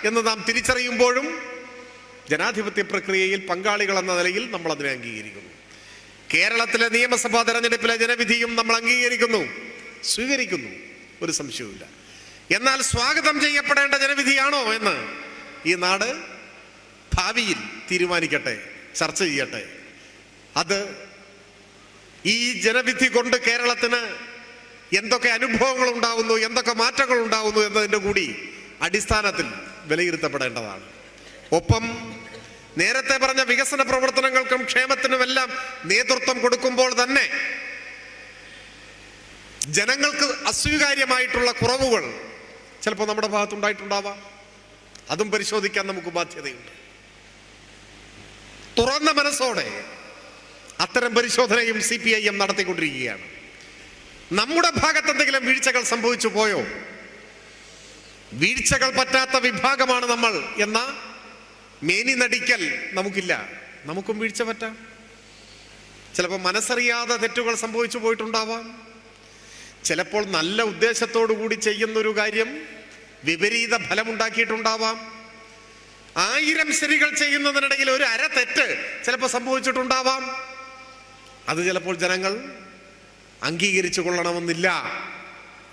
എന്ന് നാം തിരിച്ചറിയുമ്പോഴും ജനാധിപത്യ പ്രക്രിയയിൽ പങ്കാളികൾ എന്ന നിലയിൽ നമ്മൾ അതിനെ അംഗീകരിക്കുന്നു. കേരളത്തിലെ നിയമസഭാ തെരഞ്ഞെടുപ്പിലെ ജനവിധിയും നമ്മൾ അംഗീകരിക്കുന്നു, സ്വീകരിക്കുന്നു, ഒരു സംശയവുമില്ല. എന്നാൽ സ്വാഗതം ചെയ്യപ്പെടേണ്ട ജനവിധിയാണോ എന്ന് ഈ നാട് ഭാവിയിൽ തീരുമാനിക്കട്ടെ, ചർച്ച ചെയ്യട്ടെ. അത് ഈ ജനവിധി കൊണ്ട് കേരളത്തിന് എന്തൊക്കെ അനുഭവങ്ങൾ ഉണ്ടാകുന്നു, എന്തൊക്കെ മാറ്റങ്ങൾ ഉണ്ടാകുന്നു എന്നതിൻ്റെ കൂടി അടിസ്ഥാനത്തിൽ വിലയിരുത്തപ്പെടേണ്ടതാണ്. ഒപ്പം നേരത്തെ പറഞ്ഞ വികസന പ്രവർത്തനങ്ങൾക്കും ക്ഷേമത്തിനുമെല്ലാം നേതൃത്വം കൊടുക്കുമ്പോൾ തന്നെ ജനങ്ങൾക്ക് അസ്വീകാര്യമായിട്ടുള്ള കുറവുകൾ ചിലപ്പോൾ നമ്മുടെ ഭാഗത്തുണ്ടായിട്ടുണ്ടാവാം. അതും പരിശോധിക്കാൻ നമുക്ക് ബാധ്യതയുണ്ട്. തുറന്ന മനസ്സോടെ അത്തരം പരിശോധനയും CPIM നടത്തിക്കൊണ്ടിരിക്കുകയാണ്. നമ്മുടെ ഭാഗത്ത് എന്തെങ്കിലും വീഴ്ചകൾ സംഭവിച്ചു പോയോ? വീഴ്ചകൾ പറ്റാത്ത വിഭാഗമാണ് നമ്മൾ എന്ന മേനി നടിക്കൽ നമുക്കില്ല. നമുക്കും വീഴ്ച പറ്റാം. ചിലപ്പോൾ മനസ്സറിയാതെ തെറ്റുകൾ സംഭവിച്ചു പോയിട്ടുണ്ടാവാം. ചിലപ്പോൾ നല്ല ഉദ്ദേശത്തോടു കൂടി ചെയ്യുന്നൊരു കാര്യം വിപരീത ഫലമുണ്ടാക്കിയിട്ടുണ്ടാവാം. 1000 ശരികൾ ചെയ്യുന്നതിനിടയിൽ ഒരു അര തെറ്റ് ചിലപ്പോൾ സംഭവിച്ചിട്ടുണ്ടാവാം. അത് ചിലപ്പോൾ ജനങ്ങൾ അംഗീകരിച്ചു കൊള്ളണമെന്നില്ല.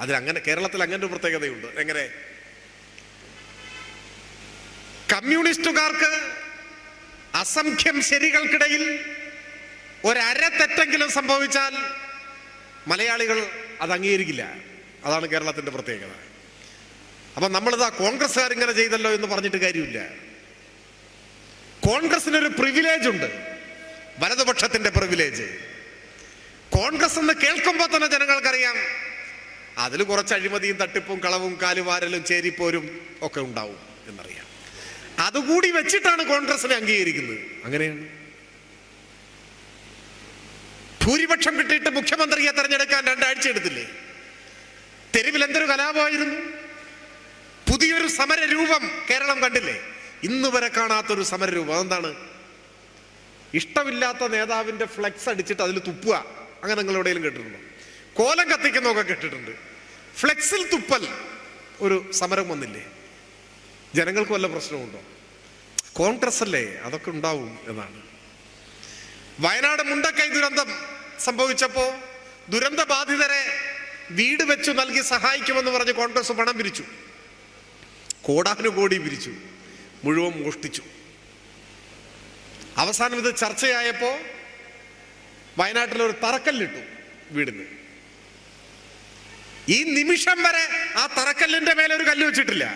അതിലങ്ങനെ കേരളത്തിൽ അങ്ങനെ ഒരു പ്രത്യേകതയുണ്ട്. എങ്ങനെ? കമ്മ്യൂണിസ്റ്റുകാർക്ക് അസംഖ്യം ശരികൾക്കിടയിൽ ഒരര തെറ്റെങ്കിലും സംഭവിച്ചാൽ മലയാളികൾ അത് അംഗീകരിക്കില്ല. അതാണ് കേരളത്തിന്റെ പ്രത്യേകത. അപ്പൊ നമ്മളിതാ കോൺഗ്രസ്സുകാർ ഇങ്ങനെ ചെയ്തല്ലോ എന്ന് പറഞ്ഞിട്ട് കാര്യമില്ല. കോൺഗ്രസിനൊരു പ്രിവിലേജ് ഉണ്ട്, വലതുപക്ഷത്തിന്റെ പ്രിവിലേജ്. കോൺഗ്രസ് എന്ന് കേൾക്കുമ്പോൾ തന്നെ ജനങ്ങൾക്കറിയാം അതിൽ കുറച്ച് അഴിമതിയും തട്ടിപ്പും കളവും കാലുവാരലും ചേരിപ്പോരും ഒക്കെ ഉണ്ടാവും എന്നറിയാം. അതുകൂടി വെച്ചിട്ടാണ് കോൺഗ്രസിനെ അംഗീകരിക്കുന്നത്. അങ്ങനെയാണ്. ഭൂരിപക്ഷം കിട്ടിയിട്ട് മുഖ്യമന്ത്രിയെ തെരഞ്ഞെടുക്കാൻ 2 ആഴ്ച എടുത്തില്ലേ? തെരുവിൽ എന്തൊരു കലാപമായിരുന്നു. പുതിയൊരു സമരരൂപം കേരളം കണ്ടില്ലേ? ഇന്ന് വരെ കാണാത്തൊരു സമരരൂപം. അതെന്താണ്? ഇഷ്ടമില്ലാത്ത നേതാവിന്റെ ഫ്ലെക്സ് അടിച്ചിട്ട് അതിൽ തുപ്പുക. അങ്ങനെ നിങ്ങൾ എവിടെയെങ്കിലും കേട്ടിട്ടുണ്ടോ? കോലം കത്തിക്കുന്നൊക്കെ കേട്ടിട്ടുണ്ട്. ഫ്ലെക്സിൽ തുപ്പൽ ഒരു സമരം വന്നില്ലേ? ജനങ്ങൾക്ക് വല്ല പ്രശ്നമുണ്ടോ? കോൺഗ്രസ് അല്ലേ, അതൊക്കെ ഉണ്ടാവും എന്നാണ്. വയനാട് മുണ്ടക്കൈ ദുരന്തം സംഭവിച്ചപ്പോ ദുരന്ത ബാധിതരെ വീട് വെച്ചു നൽകി സഹായിക്കുമെന്ന് പറഞ്ഞ് കോൺഗ്രസ് പണം പിരിച്ചു. കോടാനുകോടി പിരിച്ചു, മുഴുവൻ മോഷ്ടിച്ചു. അവസാനം ഇത് ചർച്ചയായപ്പോ വയനാട്ടിലൊരു തറക്കല്ലിട്ടു വീടിന്. ഈ നിമിഷം വരെ ആ തറക്കല്ലിന്റെ മേലെ ഒരു കല്ല് വെച്ചിട്ടില്ല.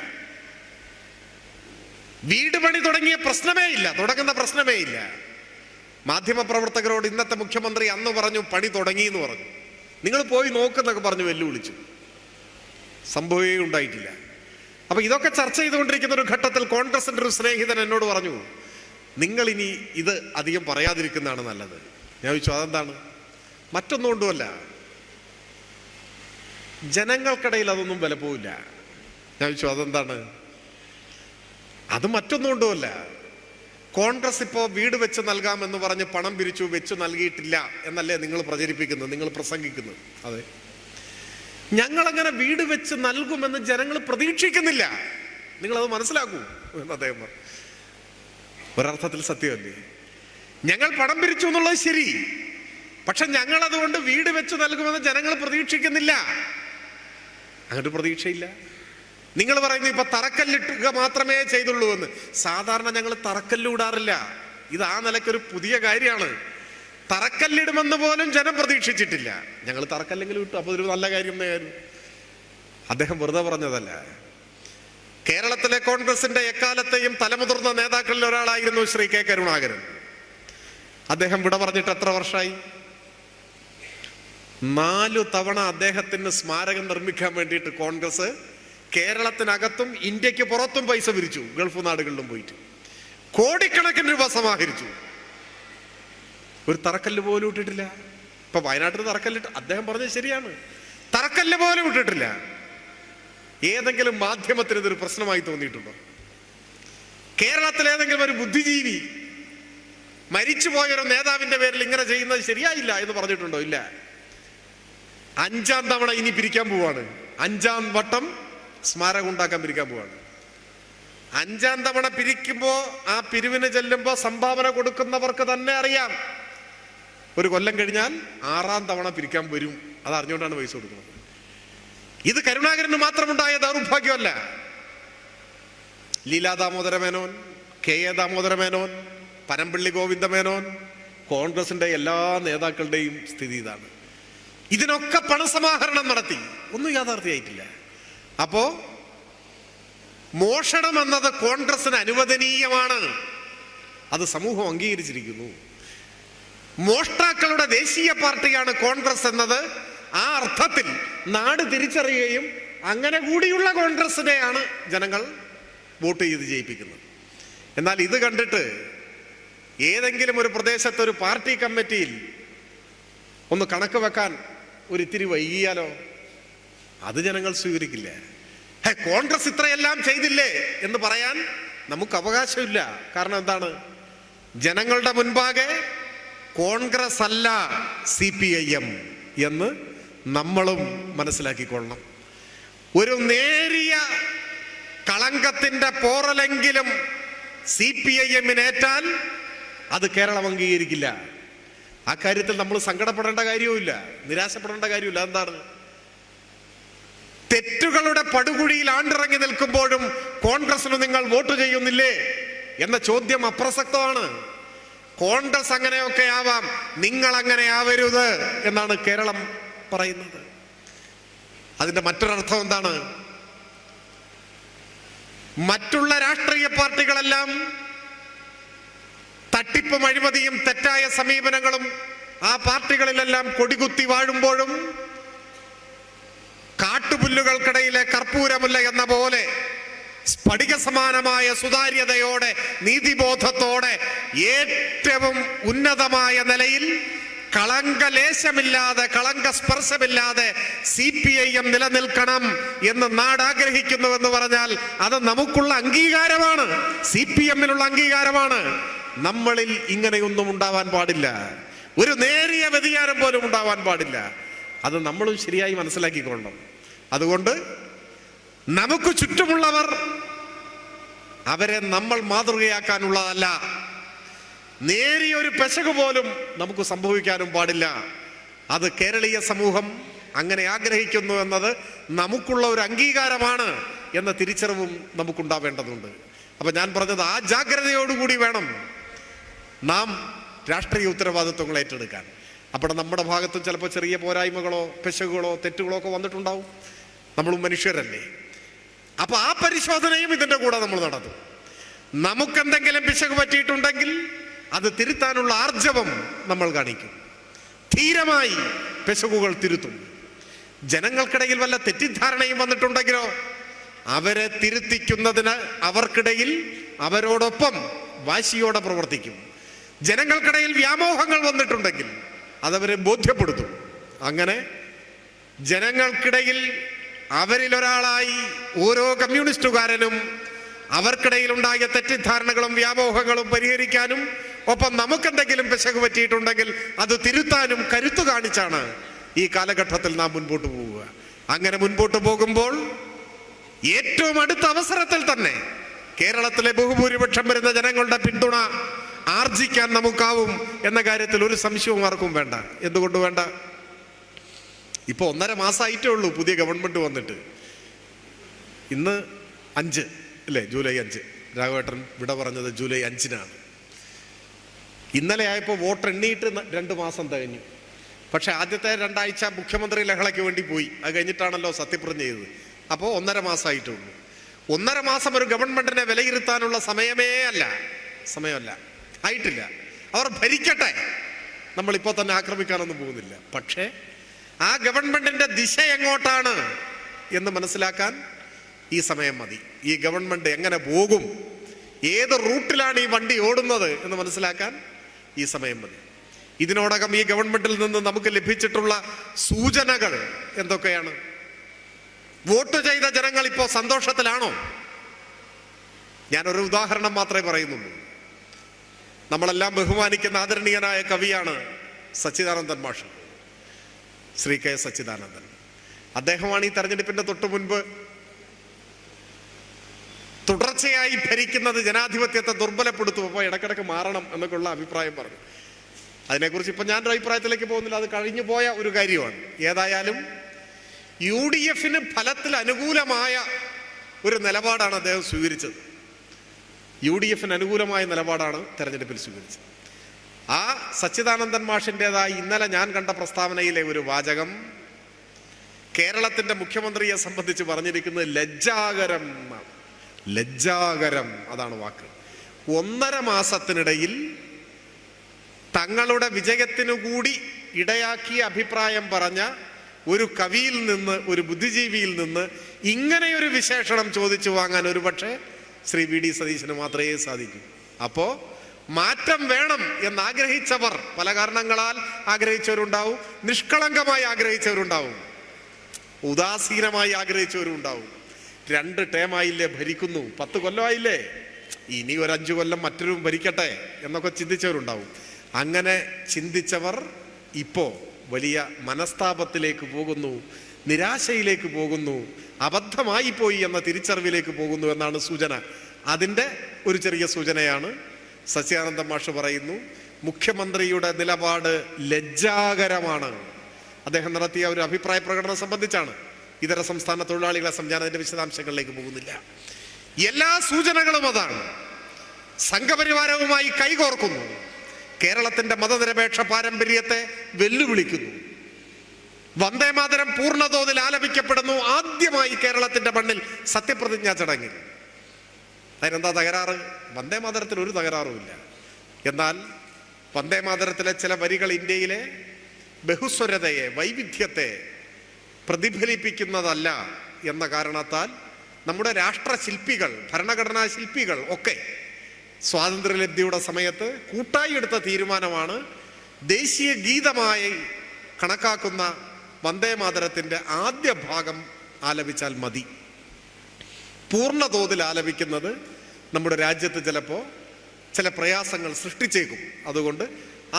വീട് പണി തുടങ്ങിയ പ്രശ്നമേ ഇല്ല, തുടങ്ങുന്ന പ്രശ്നമേ ഇല്ല. മാധ്യമപ്രവർത്തകരോട് ഇന്നത്തെ മുഖ്യമന്ത്രി അന്ന് പറഞ്ഞു പണി തുടങ്ങി എന്ന് പറഞ്ഞു. നിങ്ങൾ പോയി നോക്കുന്നൊക്കെ പറഞ്ഞു വെല്ലുവിളിച്ചു. സംഭവമേ ഉണ്ടായിട്ടില്ല. അപ്പൊ ഇതൊക്കെ ചർച്ച ചെയ്തുകൊണ്ടിരിക്കുന്ന ഒരു ഘട്ടത്തിൽ കോൺഗ്രസിന്റെ ഒരു സ്നേഹിതൻ എന്നോട് പറഞ്ഞു, നിങ്ങൾ ഇനി ഇത് അധികം പറയാതിരിക്കുന്നതാണ് നല്ലത്. ഞാൻ ചോദിച്ചു അതെന്താണ്? മറ്റൊന്നും കൊണ്ടുമല്ല, ജനങ്ങൾക്കിടയിൽ അതൊന്നും വില പോവില്ല. ഞാൻ ചോദിച്ചു അതെന്താണ്? അത് മറ്റൊന്നും കൊണ്ടുമല്ല, കോൺഗ്രസ് ഇപ്പോൾ വീട് വെച്ച് നൽകാമെന്ന് പറഞ്ഞ് പണം പിരിച്ചു, വെച്ച് നൽകിയിട്ടില്ല എന്നല്ലേ നിങ്ങൾ പ്രചരിപ്പിക്കുന്നത്, നിങ്ങൾ പ്രസംഗിക്കുന്നത്? അതെ, ഞങ്ങളങ്ങനെ വീട് വെച്ച് നൽകുമെന്ന് ജനങ്ങൾ പ്രതീക്ഷിക്കുന്നില്ല. നിങ്ങളത് മനസ്സിലാക്കൂ എന്ന് അദ്ദേഹം പറഞ്ഞു. ഒരർത്ഥത്തിൽ സത്യമല്ലേ? ഞങ്ങൾ പണം പിരിച്ചു എന്നുള്ളത് ശരി, പക്ഷെ ഞങ്ങൾ അതുകൊണ്ട് വീട് വെച്ച് നൽകുമെന്ന് ജനങ്ങൾ പ്രതീക്ഷിക്കുന്നില്ല. അങ്ങോട്ട് പ്രതീക്ഷയില്ല. നിങ്ങൾ പറയുന്നു ഇപ്പൊ തറക്കല്ലിട്ടുക മാത്രമേ ചെയ്തുള്ളൂ എന്ന്. സാധാരണ ഞങ്ങൾ തറക്കല്ലിടാറില്ല. ഇത് ആ നിലയ്ക്കൊരു പുതിയ കാര്യമാണ്. തറക്കല്ലിടുമെന്ന് പോലും ജനം പ്രതീക്ഷിച്ചിട്ടില്ല. ഞങ്ങൾ തറക്കല്ലെങ്കിലും ഇട്ടു, അപ്പൊ ഒരു നല്ല കാര്യം തന്നെയായിരുന്നു. അദ്ദേഹം വെറുതെ പറഞ്ഞതല്ല. കേരളത്തിലെ കോൺഗ്രസിന്റെ എക്കാലത്തെയും തലമുതിർന്ന നേതാക്കളിൽ ഒരാളായിരുന്നു ശ്രീ കെ കരുണാകരൻ. അദ്ദേഹം വിട പറഞ്ഞിട്ട് എത്ര വർഷമായി? 4 തവണ അദ്ദേഹത്തിന് സ്മാരകം നിർമ്മിക്കാൻ വേണ്ടിയിട്ട് കോൺഗ്രസ് കേരളത്തിനകത്തും ഇന്ത്യക്ക് പുറത്തും പൈസ പിരിച്ചു. ഗൾഫ് നാടുകളിലും പോയിട്ട് കോടിക്കണക്കിന് രൂപ സമാഹരിച്ചു. ഒരു തറക്കല്ല് പോലും ഇട്ടിട്ടില്ല. ഇപ്പൊ വയനാട്ടിൽ തറക്കല്ലിട്ട് അദ്ദേഹം പറഞ്ഞത് ശരിയാണ്, തറക്കല്ല് പോലും ഇട്ടിട്ടില്ല. ഏതെങ്കിലും മാധ്യമത്തിന് ഇതൊരു പ്രശ്നമായി തോന്നിയിട്ടുണ്ടോ? കേരളത്തിൽ ഏതെങ്കിലും ഒരു ബുദ്ധിജീവി മരിച്ചുപോയൊരു നേതാവിന്റെ പേരിൽ ഇങ്ങനെ ചെയ്യുന്നത് ശരിയായില്ല എന്ന് പറഞ്ഞിട്ടുണ്ടോ? ഇല്ല. 5ാം തവണ ഇനി പിരിക്കാൻ പോവാണ്. 5ാം വട്ടം സ്മാരകം ഉണ്ടാക്കാൻ പിരിക്കാൻ പോവാണ്. 5ാം തവണ പിരിക്കുമ്പോ ആ പിരിവിന് ചെല്ലുമ്പോ സംഭാവന കൊടുക്കുന്നവർക്ക് തന്നെ അറിയാം ഒരു കൊല്ലം കഴിഞ്ഞാൽ 6ാം തവണ പിരിക്കാൻ വരും. അത് അറിഞ്ഞുകൊണ്ടാണ് പൈസ കൊടുക്കുന്നത്. ഇത് കരുണാകരന് മാത്രമുണ്ടായ ദൗർഭാഗ്യമല്ല. ലീലാ ദാമോദര മേനോൻ, കെ എ ദാമോദര മേനോൻ, പനമ്പള്ളി ഗോവിന്ദ മേനോൻ, കോൺഗ്രസിന്റെ എല്ലാ നേതാക്കളുടെയും സ്ഥിതി ഇതാണ്. ഇതിനൊക്കെ പണസമാഹരണം നടത്തി, ഒന്നും യാഥാർത്ഥ്യമായിട്ടില്ല. അപ്പോ മോഷണം എന്നത് കോൺഗ്രസിന് അനുവദനീയമാണ്, അത് സമൂഹം അംഗീകരിച്ചിരിക്കുന്നു. മോഷ്ടാക്കളുടെ ദേശീയ പാർട്ടിയാണ് കോൺഗ്രസ് എന്നത് ആ അർത്ഥത്തിൽ നാട് തിരിച്ചറിയുകയും അങ്ങനെ കൂടിയുള്ള കോൺഗ്രസിനെയാണ് ജനങ്ങൾ വോട്ട് ചെയ്ത് ജയിപ്പിക്കുന്നത്. എന്നാൽ ഇത് കണ്ടിട്ട് ഏതെങ്കിലും ഒരു പ്രദേശത്ത് ഒരു പാർട്ടി കമ്മിറ്റിയിൽ ഒന്ന് കണക്ക് വെക്കാൻ ഒരിത്തിരി വൈകിയാലോ അത് ജനങ്ങൾ സ്വീകരിക്കില്ല. കോൺഗ്രസ് ഇത്രയെല്ലാം ചെയ്തില്ലേ എന്ന് പറയാൻ നമുക്ക് അവകാശമില്ല. കാരണം എന്താണ്? ജനങ്ങളുടെ മുൻപാകെ കോൺഗ്രസ് അല്ല CPIM എന്ന് നമ്മളും മനസ്സിലാക്കിക്കൊള്ളണം. ഒരു നേരിയ കളങ്കത്തിന്റെ പോറലെങ്കിലും CPIM-നേറ്റാൽ അത് കേരളം അംഗീകരിക്കില്ല. ആ കാര്യത്തിൽ നമ്മൾ സങ്കടപ്പെടേണ്ട കാര്യവുമില്ല, നിരാശപ്പെടേണ്ട കാര്യമില്ല. എന്താണ്? തെറ്റുകളുടെ പടുകുഴിയിൽ ആണ്ടിറങ്ങി നിൽക്കുമ്പോഴും കോൺഗ്രസിന് നിങ്ങൾ വോട്ട് ചെയ്യുന്നില്ലേ എന്ന ചോദ്യം അപ്രസക്തമാണ്. കോൺഗ്രസ് അങ്ങനെയൊക്കെ ആവാം, നിങ്ങൾ അങ്ങനെ ആവരുത് എന്നാണ് കേരളം പറയുന്നത്. അതിന്റെ മറ്റൊരർത്ഥം എന്താണ്? മറ്റുള്ള രാഷ്ട്രീയ പാർട്ടികളെല്ലാം തട്ടിപ്പും അഴിമതിയും തെറ്റായ സമീപനങ്ങളും ആ പാർട്ടികളിലെല്ലാം കൊടികുത്തി വാഴുമ്പോഴും കാട്ടുപുല്ലുകൾക്കിടയിലെ കർപ്പൂരമുല്ല എന്ന പോലെ സ്ഫടിക സമാനമായ സുതാര്യതയോടെ നീതിബോധത്തോടെ ഏറ്റവും ഉന്നതമായ നിലയിൽ കളങ്കലേശമില്ലാതെ കളങ്ക സ്പർശമില്ലാതെ CPIM നിലനിൽക്കണം എന്ന് നാട് ആഗ്രഹിക്കുന്നുവെന്ന് പറഞ്ഞാൽ അത് നമുക്കുള്ള അംഗീകാരമാണ്, CPM-നുള്ള അംഗീകാരമാണ്. നമ്മളിൽ ഇങ്ങനെയൊന്നും ഉണ്ടാവാൻ പാടില്ല, ഒരു നേരിയ വ്യതിയാനം പോലും ഉണ്ടാവാൻ പാടില്ല. അത് നമ്മളും ശരിയായി മനസ്സിലാക്കിക്കൊള്ളണം. അതുകൊണ്ട് നമുക്ക് ചുറ്റുമുള്ളവർ അവരെ നമ്മൾ മാതൃകയാക്കാനുള്ളതല്ല. നേരിയൊരു പെശക് പോലും നമുക്ക് സംഭവിക്കാനും പാടില്ല. അത് കേരളീയ സമൂഹം അങ്ങനെ ആഗ്രഹിക്കുന്നു എന്നത് നമുക്കുള്ള ഒരു അംഗീകാരമാണ് എന്ന തിരിച്ചറിവും നമുക്കുണ്ടാവേണ്ടതുണ്ട്. അപ്പൊ ഞാൻ പറഞ്ഞത് ആ ജാഗ്രതയോടുകൂടി വേണം നാം രാഷ്ട്രീയ ഉത്തരവാദിത്വങ്ങൾ ഏറ്റെടുക്കാൻ. അപ്പോൾ നമ്മുടെ ഭാഗത്തും ചിലപ്പോൾ ചെറിയ പോരായ്മകളോ പെശകുകളോ തെറ്റുകളോ ഒക്കെ വന്നിട്ടുണ്ടാവും. നമ്മളും മനുഷ്യരല്ലേ. അപ്പൊ ആ പരിശോധനയും ഇതിന്റെ കൂടെ നമ്മൾ നടത്തും. നമുക്കെന്തെങ്കിലും പിശക് പറ്റിയിട്ടുണ്ടെങ്കിൽ അത് തിരുത്താനുള്ള ആർജവം നമ്മൾ കാണിക്കും. ധീരമായി പിശകുകൾ തിരുത്തും. ജനങ്ങൾക്കിടയിൽ വല്ല തെറ്റിദ്ധാരണയും വന്നിട്ടുണ്ടെങ്കിലോ അവരെ തിരുത്തിക്കുന്നതിന് അവർക്കിടയിൽ അവരോടൊപ്പം വാശിയോടെ പ്രവർത്തിക്കും. ജനങ്ങൾക്കിടയിൽ വ്യാമോഹങ്ങൾ വന്നിട്ടുണ്ടെങ്കിൽ അതവരെ ബോധ്യപ്പെടുത്തും. അങ്ങനെ ജനങ്ങൾക്കിടയിൽ അവരിലൊരാളായി ഓരോ കമ്മ്യൂണിസ്റ്റുകാരനും അവർക്കിടയിൽ ഉണ്ടായ തെറ്റിദ്ധാരണകളും വ്യാമോഹങ്ങളും പരിഹരിക്കാനും ഒപ്പം നമുക്കെന്തെങ്കിലും പിശക് പറ്റിയിട്ടുണ്ടെങ്കിൽ അത് തിരുത്താനും കരുത്തു കാണിച്ചാണ് ഈ കാലഘട്ടത്തിൽ നാം മുൻപോട്ട് പോവുക. അങ്ങനെ മുൻപോട്ട് പോകുമ്പോൾ ഏറ്റവും അടുത്ത അവസരത്തിൽ തന്നെ കേരളത്തിലെ ബഹുഭൂരിപക്ഷം വരുന്ന ജനങ്ങളുടെ പിന്തുണ ആർജിക്കാൻ നമുക്കാവും എന്ന കാര്യത്തിൽ ഒരു സംശയവും ആർക്കും വേണ്ട. എന്തുകൊണ്ട് വേണ്ട? ഇപ്പൊ 1.5 മാസമായിട്ടേ ഉള്ളൂ പുതിയ ഗവൺമെന്റ് വന്നിട്ട്. ഇന്ന് 5 അല്ലേ, ജൂലൈ 5. രാഘവേട്ടൻ വിട പറഞ്ഞത് ജൂലൈ 5-നാണ്. ഇന്നലെ ആയപ്പോൾ വോട്ട് എണ്ണിയിട്ട് 2 മാസം തികഞ്ഞു. പക്ഷെ ആദ്യത്തെ 2 ആഴ്ച മുഖ്യമന്ത്രി ലഹളയ്ക്ക് വേണ്ടി പോയി. അത് കഴിഞ്ഞിട്ടാണല്ലോ സത്യപ്രതിജ്ഞ ചെയ്തത്. അപ്പോൾ 1.5 മാസമായിട്ടേ ഉള്ളൂ. 1.5 മാസം ഒരു ഗവൺമെന്റിനെ വിലയിരുത്താനുള്ള സമയമല്ല, ആയിട്ടില്ല. അവർ ഭരിക്കട്ടെ, നമ്മളിപ്പോൾ തന്നെ ആക്രമിക്കാനൊന്നും പോകുന്നില്ല. പക്ഷേ ആ ഗവൺമെന്റിന്റെ ദിശ എങ്ങോട്ടാണ് എന്ന് മനസ്സിലാക്കാൻ ഈ സമയം മതി. ഈ ഗവൺമെന്റ് എങ്ങനെ പോകും, ഏത് റൂട്ടിലാണ് ഈ വണ്ടി ഓടുന്നത് എന്ന് മനസ്സിലാക്കാൻ ഈ സമയം മതി. ഇതിനോടകം ഈ ഗവൺമെന്റിൽ നിന്ന് നമുക്ക് ലഭിച്ചിട്ടുള്ള സൂചനകൾ എന്തൊക്കെയാണ്? വോട്ട് ചെയ്ത ജനങ്ങൾ ഇപ്പോൾ സന്തോഷത്തിലാണോ? ഞാനൊരു ഉദാഹരണം മാത്രമേ പറയുന്നുള്ളൂ. നമ്മളെല്ലാം ബഹുമാനിക്കുന്ന ആദരണീയനായ കവിയാണ് സച്ചിദാനന്ദൻ മാഷ്, ശ്രീ കെ സച്ചിദാനന്ദൻ. അദ്ദേഹമാണ് ഈ തെരഞ്ഞെടുപ്പിന്റെ തൊട്ടു മുൻപ് തുടർച്ചയായി ഭരിക്കുന്നത് ജനാധിപത്യത്തെ ദുർബലപ്പെടുത്തും, അപ്പോൾ ഇടക്കിടക്ക് മാറണം എന്നൊക്കെയുള്ള അഭിപ്രായം പറഞ്ഞു. അതിനെക്കുറിച്ച് ഇപ്പം ഞാനൊരു അഭിപ്രായത്തിലേക്ക് പോകുന്നില്ല, അത് കഴിഞ്ഞു പോയ ഒരു കാര്യമാണ്. ഏതായാലും UDF ഫലത്തിൽ അനുകൂലമായ ഒരു നിലപാടാണ് അദ്ദേഹം സ്വീകരിച്ചത്. UDF അനുകൂലമായ നിലപാടാണ് തെരഞ്ഞെടുപ്പിൽ സ്വീകരിച്ചത്. ആ സച്ചിദാനന്ദൻ മാഷിൻ്റെതായി ഇന്നലെ ഞാൻ കണ്ട പ്രസ്താവനയിലെ ഒരു വാചകം കേരളത്തിന്റെ മുഖ്യമന്ത്രിയെ സംബന്ധിച്ച് പറഞ്ഞിരിക്കുന്നത് ലജ്ജാകരം എന്നാണ്. ലജ്ജാകരം, അതാണ് വാക്ക്. 1.5 മാസത്തിനിടയിൽ തങ്ങളുടെ വിജയത്തിനു കൂടി ഇടയാക്കിയ അഭിപ്രായം പറഞ്ഞ ഒരു കവിയിൽ നിന്ന്, ഒരു ബുദ്ധിജീവിയിൽ നിന്ന് ഇങ്ങനെയൊരു വിശേഷണം ചോദിച്ചു വാങ്ങാൻ ഒരുപക്ഷെ ശ്രീ VD സതീശന് മാത്രമേ സാധിക്കൂ. അപ്പോ മാറ്റം വേണം എന്നാഗ്രഹിച്ചവർ, പല കാരണങ്ങളാൽ ആഗ്രഹിച്ചവരുണ്ടാവും, നിഷ്കളങ്കമായി ആഗ്രഹിച്ചവരുണ്ടാവും, ഉദാസീനമായി ആഗ്രഹിച്ചവരുണ്ടാവും. 2 ടേമായില്ലേ ഭരിക്കുന്നു, 10 കൊല്ലമായില്ലേ, ഇനി ഒരു 5 കൊല്ലം മറ്റൊരു ഭരിക്കട്ടെ എന്നൊക്കെ ചിന്തിച്ചവരുണ്ടാവും. അങ്ങനെ ചിന്തിച്ചവർ ഇപ്പോ വലിയ മനസ്താപത്തിലേക്ക് പോകുന്നു, നിരാശയിലേക്ക് പോകുന്നു, അബദ്ധമായി പോയി എന്ന തിരിച്ചറിവിലേക്ക് പോകുന്നു എന്നാണ് സൂചന. അതിൻ്റെ ഒരു ചെറിയ സൂചനയാണ് സച്ചിദാനന്ദ മാഷ് പറയുന്നു. മുഖ്യമന്ത്രിയുടെ നിലപാട് ലജ്ജാകരമാണ്. അദ്ദേഹം നടത്തിയ ഒരു അഭിപ്രായ പ്രകടനം സംബന്ധിച്ചാണ്. ഇതര സംസ്ഥാന തൊഴിലാളികളെ ഞാൻ അതിന്റെ വിശദാംശങ്ങളിലേക്ക് പോകുന്നില്ല. എല്ലാ സൂചനകളും അതാണ്. സംഘപരിവാരവുമായി കൈകോർക്കുന്നു, കേരളത്തിന്റെ മതനിരപേക്ഷ പാരമ്പര്യത്തെ വെല്ലുവിളിക്കുന്നു. വന്ദേമാതരം പൂർണ്ണതോതിൽ ആലപിക്കപ്പെടുന്നു ആദ്യമായി കേരളത്തിന്റെ മണ്ണിൽ സത്യപ്രതിജ്ഞാ ചടങ്ങിൽ. അതിനെന്താ തകരാറ്? വന്ദേമാതരത്തിന് ഒരു തകരാറുമില്ല. എന്നാൽ വന്ദേമാതരത്തിലെ ചില വരികൾ ഇന്ത്യയിലെ ബഹുസ്വരതയെ, വൈവിധ്യത്തെ പ്രതിഫലിപ്പിക്കുന്നതല്ല എന്ന കാരണത്താൽ നമ്മുടെ രാഷ്ട്രശില്പികൾ, ഭരണഘടനാ ശില്പികൾ ഒക്കെ സ്വാതന്ത്ര്യലബ്ധിയുടെ സമയത്ത് കൂട്ടായി എടുത്ത തീരുമാനമാണ് ദേശീയ ഗീതമായി കണക്കാക്കുന്ന വന്ദേമാതരത്തിൻ്റെ ആദ്യ ഭാഗം ആലപിച്ചാൽ മതി. പൂർണ്ണതോതിൽ ആലപിക്കുന്നത് നമ്മുടെ രാജ്യത്ത് ചിലപ്പോൾ ചില പ്രയാസങ്ങൾ സൃഷ്ടിച്ചേക്കും. അതുകൊണ്ട്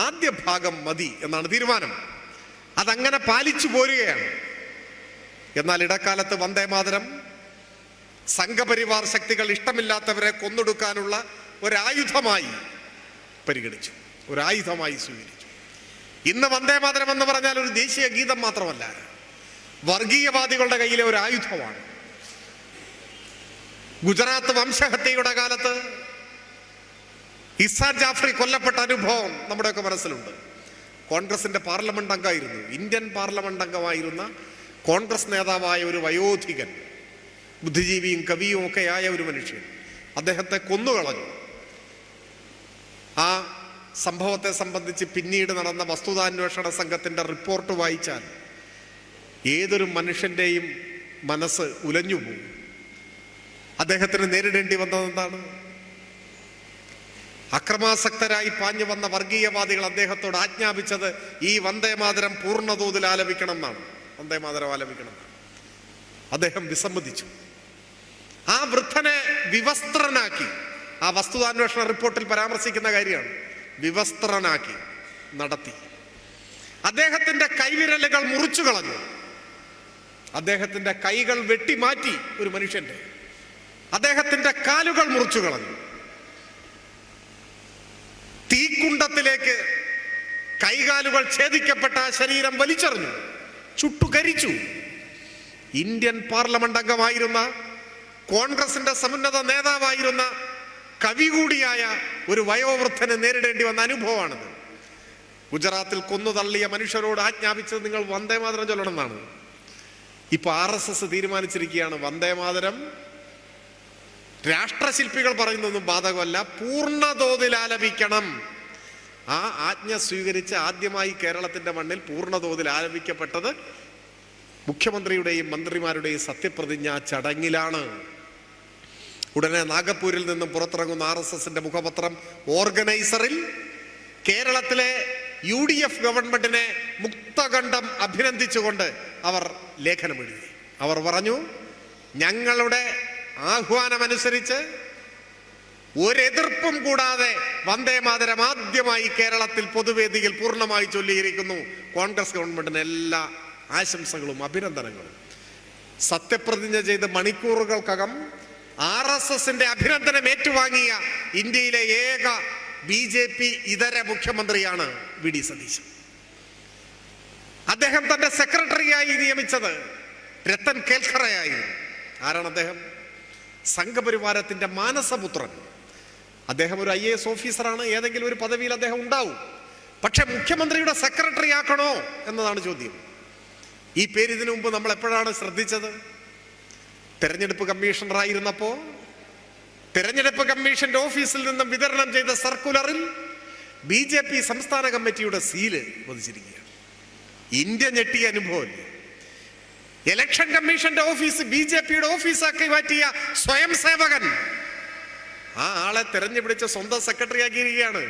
ആദ്യ ഭാഗം മതി എന്നാണ് തീരുമാനം. അതങ്ങനെ പാലിച്ചു പോരുകയാണ്. എന്നാൽ ഇടക്കാലത്ത് വന്ദേമാതരം സംഘപരിവാർ ശക്തികൾ ഇഷ്ടമില്ലാത്തവരെ കൊന്നൊടുക്കാനുള്ള ഒരായുധമായി പരിഗണിച്ചു, ഒരായുധമായി സ്വീകരിച്ചു. ഇന്ന് വന്ദേമാതരം എന്ന് പറഞ്ഞാൽ ഒരു ദേശീയ ഗീതം മാത്രമല്ല, വർഗീയവാദികളുടെ കയ്യിലെ ഒരു ആയുധമാണ്. ഗുജറാത്ത് വംശഹത്യയുടെ കാലത്ത് ഇസാ ജാഫ്രി കൊല്ലപ്പെട്ട അനുഭവം നമ്മുടെയൊക്കെ മനസ്സിലുണ്ട്. കോൺഗ്രസിന്റെ പാർലമെന്റ് അംഗമായിരുന്നു, ഇന്ത്യൻ പാർലമെന്റ് അംഗമായിരുന്ന കോൺഗ്രസ് നേതാവായ ഒരു വയോധികൻ, ബുദ്ധിജീവിയും കവിയും ഒക്കെയായ ഒരു മനുഷ്യൻ, അദ്ദേഹത്തെ കൊന്നുകളഞ്ഞു. ആ സംഭവത്തെ സംബന്ധിച്ച് പിന്നീട് നടന്ന വസ്തുതാന്വേഷണ സംഘത്തിന്റെ റിപ്പോർട്ട് വായിച്ചാൽ ഏതൊരു മനുഷ്യന്റെയും മനസ്സ് ഉലഞ്ഞുപോകും. അദ്ദേഹത്തിന് നേരിടേണ്ടി വന്നത് എന്താണ്? അക്രമാസക്തരായി പാഞ്ഞു വന്ന വർഗീയവാദികൾ അദ്ദേഹത്തോട് ആജ്ഞാപിച്ചത് ഈ വന്ദേമാതരം പൂർണ്ണതോതിൽ ആലപിക്കണം എന്നാണ്. വന്ദേമാതരം ആലപിക്കണം. അദ്ദേഹം വിസമ്മതിച്ചു. ആ വൃദ്ധനെ വിവസ്ത്രനാക്കി. ആ വസ്തുതാന്വേഷണ റിപ്പോർട്ടിൽ പരാമർശിക്കുന്ന കാര്യമാണ്. വിവസ്ത്രനാക്കി നടത്തി. അദ്ദേഹത്തിന്റെ കൈവിരലുകൾ മുറിച്ചു കളഞ്ഞു. അദ്ദേഹത്തിന്റെ കൈകൾ വെട്ടിമാറ്റി. ഒരു മനുഷ്യന്റെ അദ്ദേഹത്തിന്റെ കാലുകൾ മുറിച്ചു കളഞ്ഞു. തീക്കുണ്ടത്തിലേക്ക് കൈകാലുകൾ ഛേദിക്കപ്പെട്ട ആ ശരീരം വലിച്ചെറിഞ്ഞു, ചുട്ടുകരിച്ചു. ഇന്ത്യൻ പാർലമെന്റ് അംഗമായിരുന്ന, കോൺഗ്രസിന്റെ സമുന്നത നേതാവായിരുന്ന, കവി കൂടിയായ ഒരു വയോവൃദ്ധനെ നേരിടേണ്ടി വന്ന അനുഭവമാണിത്. ഗുജറാത്തിൽ കൊന്നു തള്ളിയ മനുഷ്യരോട് ആജ്ഞാപിച്ചത് നിങ്ങൾ വന്ദേമാതരം ചൊല്ലണം എന്നാണ്. ഇപ്പൊ RSS തീരുമാനിച്ചിരിക്കുകയാണ്, വന്ദേമാതരം രാഷ്ട്രശില്പികൾ പറയുന്നതൊന്നും ബാധകമല്ല, പൂർണ്ണതോതിൽ ആലപിക്കണം. ആ ആജ്ഞ സ്വീകരിച്ച് ആദ്യമായി കേരളത്തിന്റെ മണ്ണിൽ പൂർണ്ണതോതിൽ ആലപിക്കപ്പെട്ടത് മുഖ്യമന്ത്രിയുടെയും മന്ത്രിമാരുടെയും സത്യപ്രതിജ്ഞാ ചടങ്ങിലാണ്. ഉടനെ നാഗപ്പൂരിൽ നിന്നും പുറത്തിറങ്ങുന്ന RSSന്റെ മുഖപത്രം ഓർഗനൈസറിൽ കേരളത്തിലെ UDF ഗവൺമെന്റിനെ മുക്തകണ്ഠം അഭിനന്ദിച്ചുകൊണ്ട് അവർ ലേഖനമെഴുതി. അവർ പറഞ്ഞു, ഞങ്ങളുടെ ആഹ്വാനമനുസരിച്ച് ഒരെതിർപ്പും കൂടാതെ വന്ദേ മാതരം ആദ്യമായി കേരളത്തിൽ പൊതുവേദിയിൽ പൂർണ്ണമായി ചൊല്ലിയിരിക്കുന്നു. കോൺഗ്രസ് ഗവൺമെന്റിന് എല്ലാ ആശംസകളും അഭിനന്ദനങ്ങളും. സത്യപ്രതിജ്ഞ ചെയ്ത് മണിക്കൂറുകൾക്കകം RSSന്റെ അഭിനന്ദനം ഏറ്റുവാങ്ങിയ ഇന്ത്യയിലെ ഏക BJP ഇതര മുഖ്യമന്ത്രിയാണ് VD സതീശൻ. അദ്ദേഹം തന്റെ സെക്രട്ടറിയായി നിയമിച്ചത് രത്തൻ കേൽഖറയായിരുന്നു. ആരാണ് അദ്ദേഹം? സംഘപരിവാരത്തിന്റെ മാനസപുത്രൻ. അദ്ദേഹം ഒരു IAS ഓഫീസറാണ്. ഏതെങ്കിലും ഒരു പദവിയിൽ അദ്ദേഹം ഉണ്ടാവും. പക്ഷെ മുഖ്യമന്ത്രിയുടെ സെക്രട്ടറി ആക്കണോ എന്നതാണ് ചോദ്യം. ഈ പേര് ഇതിനു മുമ്പ് നമ്മൾ എപ്പോഴാണ് ശ്രദ്ധിച്ചത്? തെരഞ്ഞെടുപ്പ് കമ്മീഷണറായിരുന്നപ്പോ തെരഞ്ഞെടുപ്പ് കമ്മീഷന്റെ ഓഫീസിൽ നിന്നും വിതരണം ചെയ്ത സർക്കുലറിൽ BJP സംസ്ഥാന കമ്മിറ്റിയുടെ സീല് പതിച്ചിരിക്കുകയാണ്. ഇന്ത്യ ഞെട്ടിയ അനുഭവമില്ല. ഇലക്ഷൻ കമ്മീഷന്റെ ഓഫീസ് BJPയുടെ ഓഫീസാക്കി മാറ്റിയ സ്വയം സേവകൻ ആ ആളെ തെരഞ്ഞുപിടിച്ച സ്വന്തം സെക്രട്ടറി ആക്കിയിരിക്കുകയാണ്.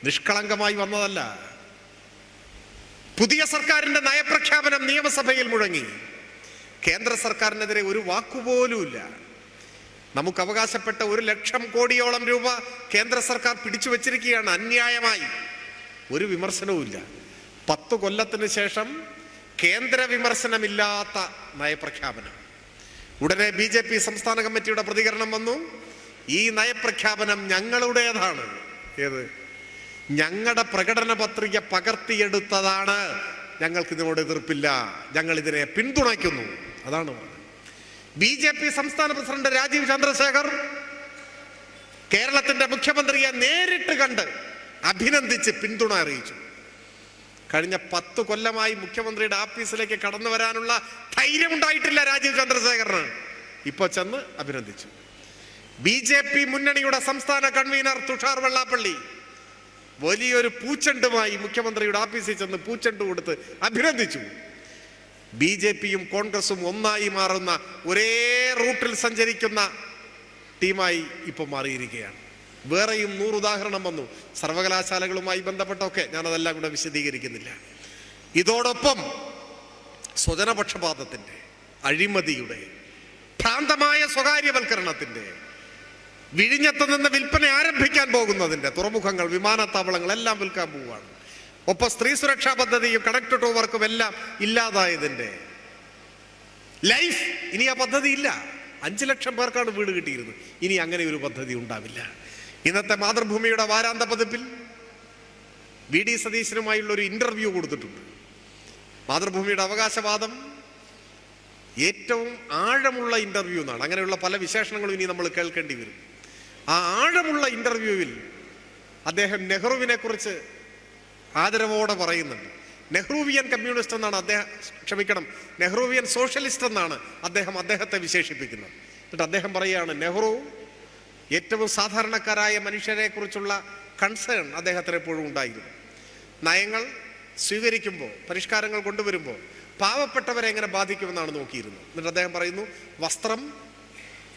നിഷ്കളങ്കമായി വന്നതല്ല. പുതിയ സർക്കാരിന്റെ നയപ്രഖ്യാപനം നിയമസഭയിൽ മുഴങ്ങി. കേന്ദ്ര സർക്കാരിനെതിരെ ഒരു വാക്കുപോലുമില്ല. നമുക്ക് അവകാശപ്പെട്ട 1,00,000 കോടിയോളം രൂപ കേന്ദ്ര സർക്കാർ പിടിച്ചു വച്ചിരിക്കുകയാണ് അന്യായമായി. ഒരു വിമർശനവുമില്ല. 10 കൊല്ലത്തിന് ശേഷം കേന്ദ്ര വിമർശനമില്ലാത്ത നയപ്രഖ്യാപനം. ഉടനെ BJP സംസ്ഥാന കമ്മിറ്റിയുടെ പ്രതികരണം വന്നു. ഈ നയപ്രഖ്യാപനം ഞങ്ങളുടേതാണ്. ഏത്? ഞങ്ങളുടെ പ്രകടന പത്രിക പകർത്തിയെടുത്തതാണ്. ഞങ്ങൾക്ക് ഇതിനോട് എതിർപ്പില്ല. ഞങ്ങൾ ഇതിനെ പിന്തുണയ്ക്കുന്നു. അതാണ് പറഞ്ഞത്. BJP സംസ്ഥാന പ്രസിഡന്റ് രാജീവ് ചന്ദ്രശേഖർ കേരളത്തിന്റെ മുഖ്യമന്ത്രിയെ നേരിട്ട് കണ്ട് അഭിനന്ദിച്ച് പിന്തുണ അറിയിച്ചു. കഴിഞ്ഞ 10 കൊല്ലമായി മുഖ്യമന്ത്രിയുടെ ഓഫീസിലേക്ക് കടന്നു വരാനുള്ള ധൈര്യം ഉണ്ടായിട്ടില്ല രാജീവ് ചന്ദ്രശേഖറിന്. ഇപ്പൊ ചെന്ന് അഭിനന്ദിച്ചു. BJP മുന്നണിയുടെ സംസ്ഥാന കൺവീനർ തുഷാർ വെള്ളാപ്പള്ളി വലിയൊരു പൂച്ചെണ്ടുമായി മുഖ്യമന്ത്രിയുടെ ഓഫീസിൽ ചെന്ന് പൂച്ചെണ്ട് കൊടുത്ത് അഭിനന്ദിച്ചു. BJPയും കോൺഗ്രസും ഒന്നായി മാറുന്ന ഒരേ റൂട്ടിൽ സഞ്ചരിക്കുന്ന ടീമായി ഇപ്പോൾ മാറിയിരിക്കുകയാണ്. വേറെയും 100 ഉദാഹരണം വന്നു. സർവകലാശാലകളുമായി ബന്ധപ്പെട്ടൊക്കെ ഞാനതെല്ലാം കൂടെ വിശദീകരിക്കുന്നില്ല. ഇതോടൊപ്പം സ്വജനപക്ഷപാതത്തിന്റെ, അഴിമതിയുടെ, ഭ്രാന്തമായ സ്വകാര്യവൽക്കരണത്തിന്റെ, വിഴിഞ്ഞത്ത് നിന്ന് വിൽപ്പന ആരംഭിക്കാൻ പോകുന്നതിന്റെ, തുറമുഖങ്ങൾ, വിമാനത്താവളങ്ങൾ എല്ലാം വിൽക്കാൻ പോവുകയാണ്. ഒപ്പം സ്ത്രീ സുരക്ഷാ പദ്ധതിയും കണക്ട് ടു വർക്കും എല്ലാം ഇല്ലാതായതിന്റെ, ലൈഫ് ഇനി ആ പദ്ധതി ഇല്ല. 5 ലക്ഷം പേർക്കാണ് വീട് കിട്ടിയിരുന്നത്. ഇനി അങ്ങനെ ഒരു പദ്ധതി ഉണ്ടാവില്ല. ഇന്നത്തെ മാതൃഭൂമിയുടെ വാരാന്ത പതിപ്പിൽ VD സതീശനുമായുള്ള ഒരു ഇന്റർവ്യൂ കൊടുത്തിട്ടുണ്ട്. മാതൃഭൂമിയുടെ അവകാശവാദം ഏറ്റവും ആഴമുള്ള ഇന്റർവ്യൂ എന്നാണ്. അങ്ങനെയുള്ള പല വിശേഷണങ്ങളും ഇനി നമ്മൾ കേൾക്കേണ്ടി വരും. ആ ആഴമുള്ള ഇന്റർവ്യൂവിൽ അദ്ദേഹം നെഹ്റുവിനെ കുറിച്ച് ആദരവോടെ പറയുന്നുണ്ട്. നെഹ്റുവിയൻ കമ്മ്യൂണിസ്റ്റ് എന്നാണ് നെഹ്റുവിയൻ സോഷ്യലിസ്റ്റ് എന്നാണ് അദ്ദേഹത്തെ വിശേഷിപ്പിക്കുന്നത്. എന്നിട്ട് അദ്ദേഹം പറയുകയാണ്, നെഹ്റു ഏറ്റവും സാധാരണക്കാരായ മനുഷ്യരെ കുറിച്ചുള്ള കൺസേൺ അദ്ദേഹത്തിന് എപ്പോഴും ഉണ്ടായിരുന്നു. നയങ്ങൾ സ്വീകരിക്കുമ്പോൾ, പരിഷ്കാരങ്ങൾ കൊണ്ടുവരുമ്പോൾ പാവപ്പെട്ടവരെ എങ്ങനെ ബാധിക്കുമെന്നാണ് നോക്കിയിരുന്നത്. എന്നിട്ട് അദ്ദേഹം പറയുന്നു, വസ്ത്രം,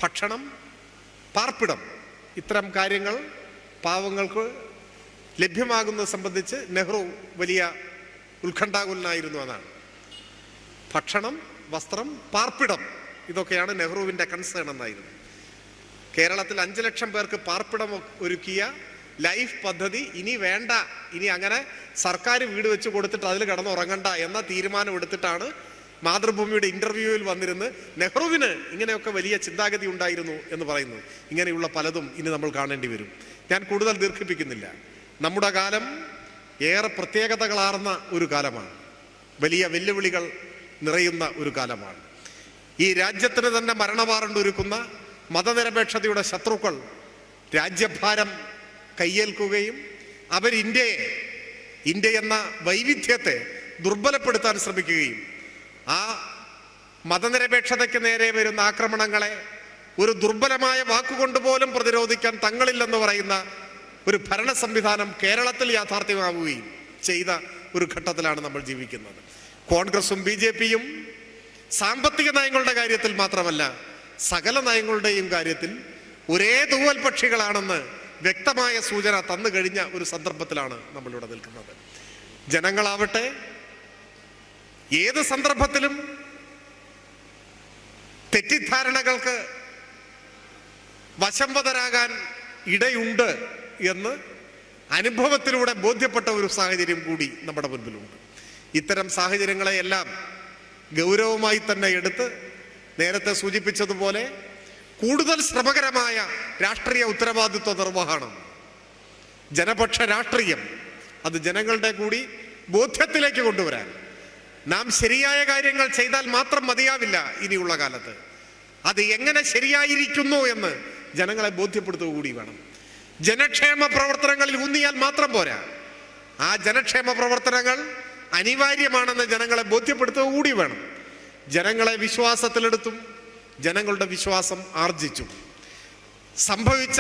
ഭക്ഷണം, പാർപ്പിടം, ഇത്തരം കാര്യങ്ങൾ പാവങ്ങൾക്ക് ലഭ്യമാകുന്നത് സംബന്ധിച്ച് നെഹ്റു വലിയ ഉത്കണ്ഠാകുലനായിരുന്നു എന്നാണ്. ഭക്ഷണം, വസ്ത്രം, പാർപ്പിടം, ഇതൊക്കെയാണ് നെഹ്റുവിൻ്റെ കൺസേൺ എന്നായിരുന്നു. കേരളത്തിൽ 5 ലക്ഷം പേർക്ക് പാർപ്പിടം ഒരുക്കിയ ലൈഫ് പദ്ധതി ഇനി വേണ്ട, ഇനി അങ്ങനെ സർക്കാർ വീട് വെച്ച് കൊടുത്തിട്ട് അതിൽ കിടന്നുറങ്ങണ്ട എന്ന തീരുമാനം എടുത്തിട്ടാണ് മാതൃഭൂമിയുടെ ഇന്റർവ്യൂവിൽ വന്നിരുന്ന് നെഹ്റുവിന് ഇങ്ങനെയൊക്കെ വലിയ ചിന്താഗതി ഉണ്ടായിരുന്നു എന്ന് പറയുന്നു. ഇങ്ങനെയുള്ള പലതും ഇനി നമ്മൾ കാണേണ്ടി വരും. ഞാൻ കൂടുതൽ ദീർഘിപ്പിക്കുന്നില്ല. നമ്മുടെ കാലം ഏറെ പ്രത്യേകതകളാർന്ന ഒരു കാലമാണ്. വലിയ വെല്ലുവിളികൾ നിറയുന്ന ഒരു കാലമാണ്. ഈ രാജ്യത്തിന് തന്നെ മരണവാറണ്ടൊരുക്കുന്ന മതനിരപേക്ഷതയുടെ ശത്രുക്കൾ രാജ്യഭാരം കയ്യേൽക്കുകയും അവർ ഇന്ത്യ എന്ന വൈവിധ്യത്തെ ദുർബലപ്പെടുത്താൻ ശ്രമിക്കുകയും ആ മതനിരപേക്ഷതയ്ക്ക് നേരെ വരുന്ന ആക്രമണങ്ങളെ ഒരു ദുർബലമായ വാക്കുകൊണ്ട് പോലും പ്രതിരോധിക്കാൻ തങ്ങളില്ലെന്ന് പറയുന്ന ഒരു ഭരണ സംവിധാനം കേരളത്തിൽ യാഥാർത്ഥ്യമാവുകയും ചെയ്ത ഒരു ഘട്ടത്തിലാണ് നമ്മൾ ജീവിക്കുന്നത്. കോൺഗ്രസും BJPയും സാമ്പത്തിക നയങ്ങളുടെ കാര്യത്തിൽ മാത്രമല്ല, സകല നയങ്ങളുടെയും കാര്യത്തിൽ ഒരേ തൂവൽ പക്ഷികളാണെന്ന് വ്യക്തമായ സൂചന തന്നു കഴിഞ്ഞ ഒരു സന്ദർഭത്തിലാണ് നമ്മളിവിടെ നിൽക്കുന്നത്. ജനങ്ങളാവട്ടെ ഏത് സന്ദർഭത്തിലും തെറ്റിദ്ധാരണകൾക്ക് വശംവദരാകാൻ ഇടയുണ്ട് എന്ന് അനുഭവത്തിലൂടെ ബോധ്യപ്പെട്ട ഒരു സാഹചര്യം കൂടി നമ്മുടെ മുൻപിലുണ്ട്. ഇത്തരം സാഹചര്യങ്ങളെയെല്ലാം ഗൗരവമായി തന്നെ എടുത്ത് നേരത്തെ സൂചിപ്പിച്ചതുപോലെ കൂടുതൽ ശ്രമകരമായ രാഷ്ട്രീയ ഉത്തരവാദിത്വ നിർവഹണം, ജനപക്ഷ രാഷ്ട്രീയം, അത് ജനങ്ങളുടെ കൂടി ബോധ്യത്തിലേക്ക് കൊണ്ടുവരാൻ നാം ശരിയായ കാര്യങ്ങൾ ചെയ്താൽ മാത്രം മതിയാവില്ല. ഇനിയുള്ള കാലത്ത് അത് എങ്ങനെ ശരിയായിരിക്കുന്നു എന്ന് ജനങ്ങളെ ബോധ്യപ്പെടുത്തുക കൂടി വേണം. ജനക്ഷേമ പ്രവർത്തനങ്ങളിൽ ഊന്നിയാൽ മാത്രം പോരാ, ആ ജനക്ഷേമ പ്രവർത്തനങ്ങൾ അനിവാര്യമാണെന്ന് ജനങ്ങളെ ബോധ്യപ്പെടുത്തുക കൂടി വേണം. ജനങ്ങളെ വിശ്വാസത്തിലെടുത്തും ജനങ്ങളുടെ വിശ്വാസം ആർജിച്ചു സംഭവിച്ച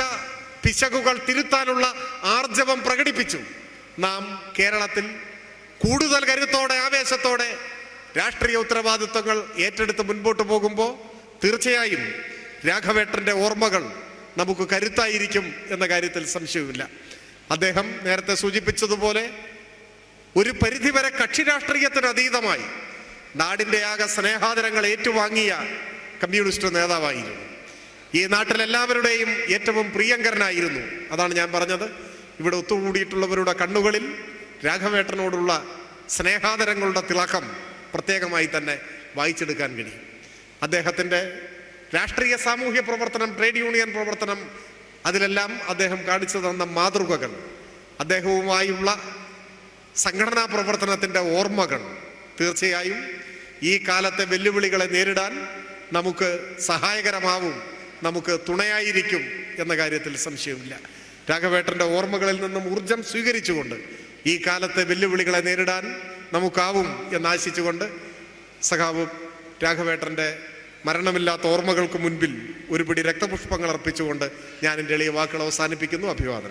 പിശകുകൾ തിരുത്താനുള്ള ആർജവം പ്രകടിപ്പിച്ചു നാം കേരളത്തിൽ കൂടുതൽ കരുത്തോടെ ആവേശത്തോടെ രാഷ്ട്രീയ ഉത്തരവാദിത്വങ്ങൾ ഏറ്റെടുത്ത് മുൻപോട്ട് പോകുമ്പോൾ തീർച്ചയായും രാഘവേട്ടൻ്റെ ഓർമ്മകൾ നമുക്ക് കരുത്തായിരിക്കും എന്ന കാര്യത്തിൽ സംശയമില്ല. അദ്ദേഹം നേരത്തെ സൂചിപ്പിച്ചതുപോലെ ഒരു പരിധിവരെ കക്ഷി രാഷ്ട്രീയത്തിന് അതീതമായി നാടിൻ്റെ ആകെ സ്നേഹാദരങ്ങൾ ഏറ്റുവാങ്ങിയ കമ്മ്യൂണിസ്റ്റ് നേതാവായിരുന്നു. ഈ നാട്ടിലെല്ലാവരുടെയും ഏറ്റവും പ്രിയങ്കരനായിരുന്നു. അതാണ് ഞാൻ പറഞ്ഞത്, ഇവിടെ ഒത്തുകൂടിയിട്ടുള്ളവരുടെ കണ്ണുകളിൽ രാഘവേട്ടനോടുള്ള സ്നേഹാദരങ്ങളുടെ തിളക്കം പ്രത്യേകമായി തന്നെ വായിച്ചെടുക്കാൻ കഴിയും. അദ്ദേഹത്തിൻ്റെ രാഷ്ട്രീയ സാമൂഹ്യ പ്രവർത്തനം, ട്രേഡ് യൂണിയൻ പ്രവർത്തനം, അതിലെല്ലാം അദ്ദേഹം കാണിച്ചു തന്ന മാതൃകകൾ, അദ്ദേഹവുമായുള്ള സംഘടനാ പ്രവർത്തനത്തിൻ്റെ ഓർമ്മകൾ തീർച്ചയായും ഈ കാലത്തെ വെല്ലുവിളികളെ നേരിടാൻ നമുക്ക് സഹായകരമാവും, നമുക്ക് തുണയായിരിക്കും എന്ന കാര്യത്തിൽ സംശയമില്ല. രാഘവേട്ടൻ്റെ ഓർമ്മകളിൽ നിന്നും ഊർജം സ്വീകരിച്ചുകൊണ്ട് ഈ കാലത്തെ വെല്ലുവിളികളെ നേരിടാൻ നമുക്കാവും എന്നാശിച്ചുകൊണ്ട് സഖാവ് രാഘവേട്ടൻ്റെ മരണമില്ലാത്ത ഓർമ്മകൾക്ക് മുൻപിൽ ഒരു പിടി രക്തപുഷ്പങ്ങൾ അർപ്പിച്ചുകൊണ്ട് ഞാൻ എൻ്റെ എളിയ വാക്കുകൾ അവസാനിപ്പിക്കുന്നു. അഭിവാദനം.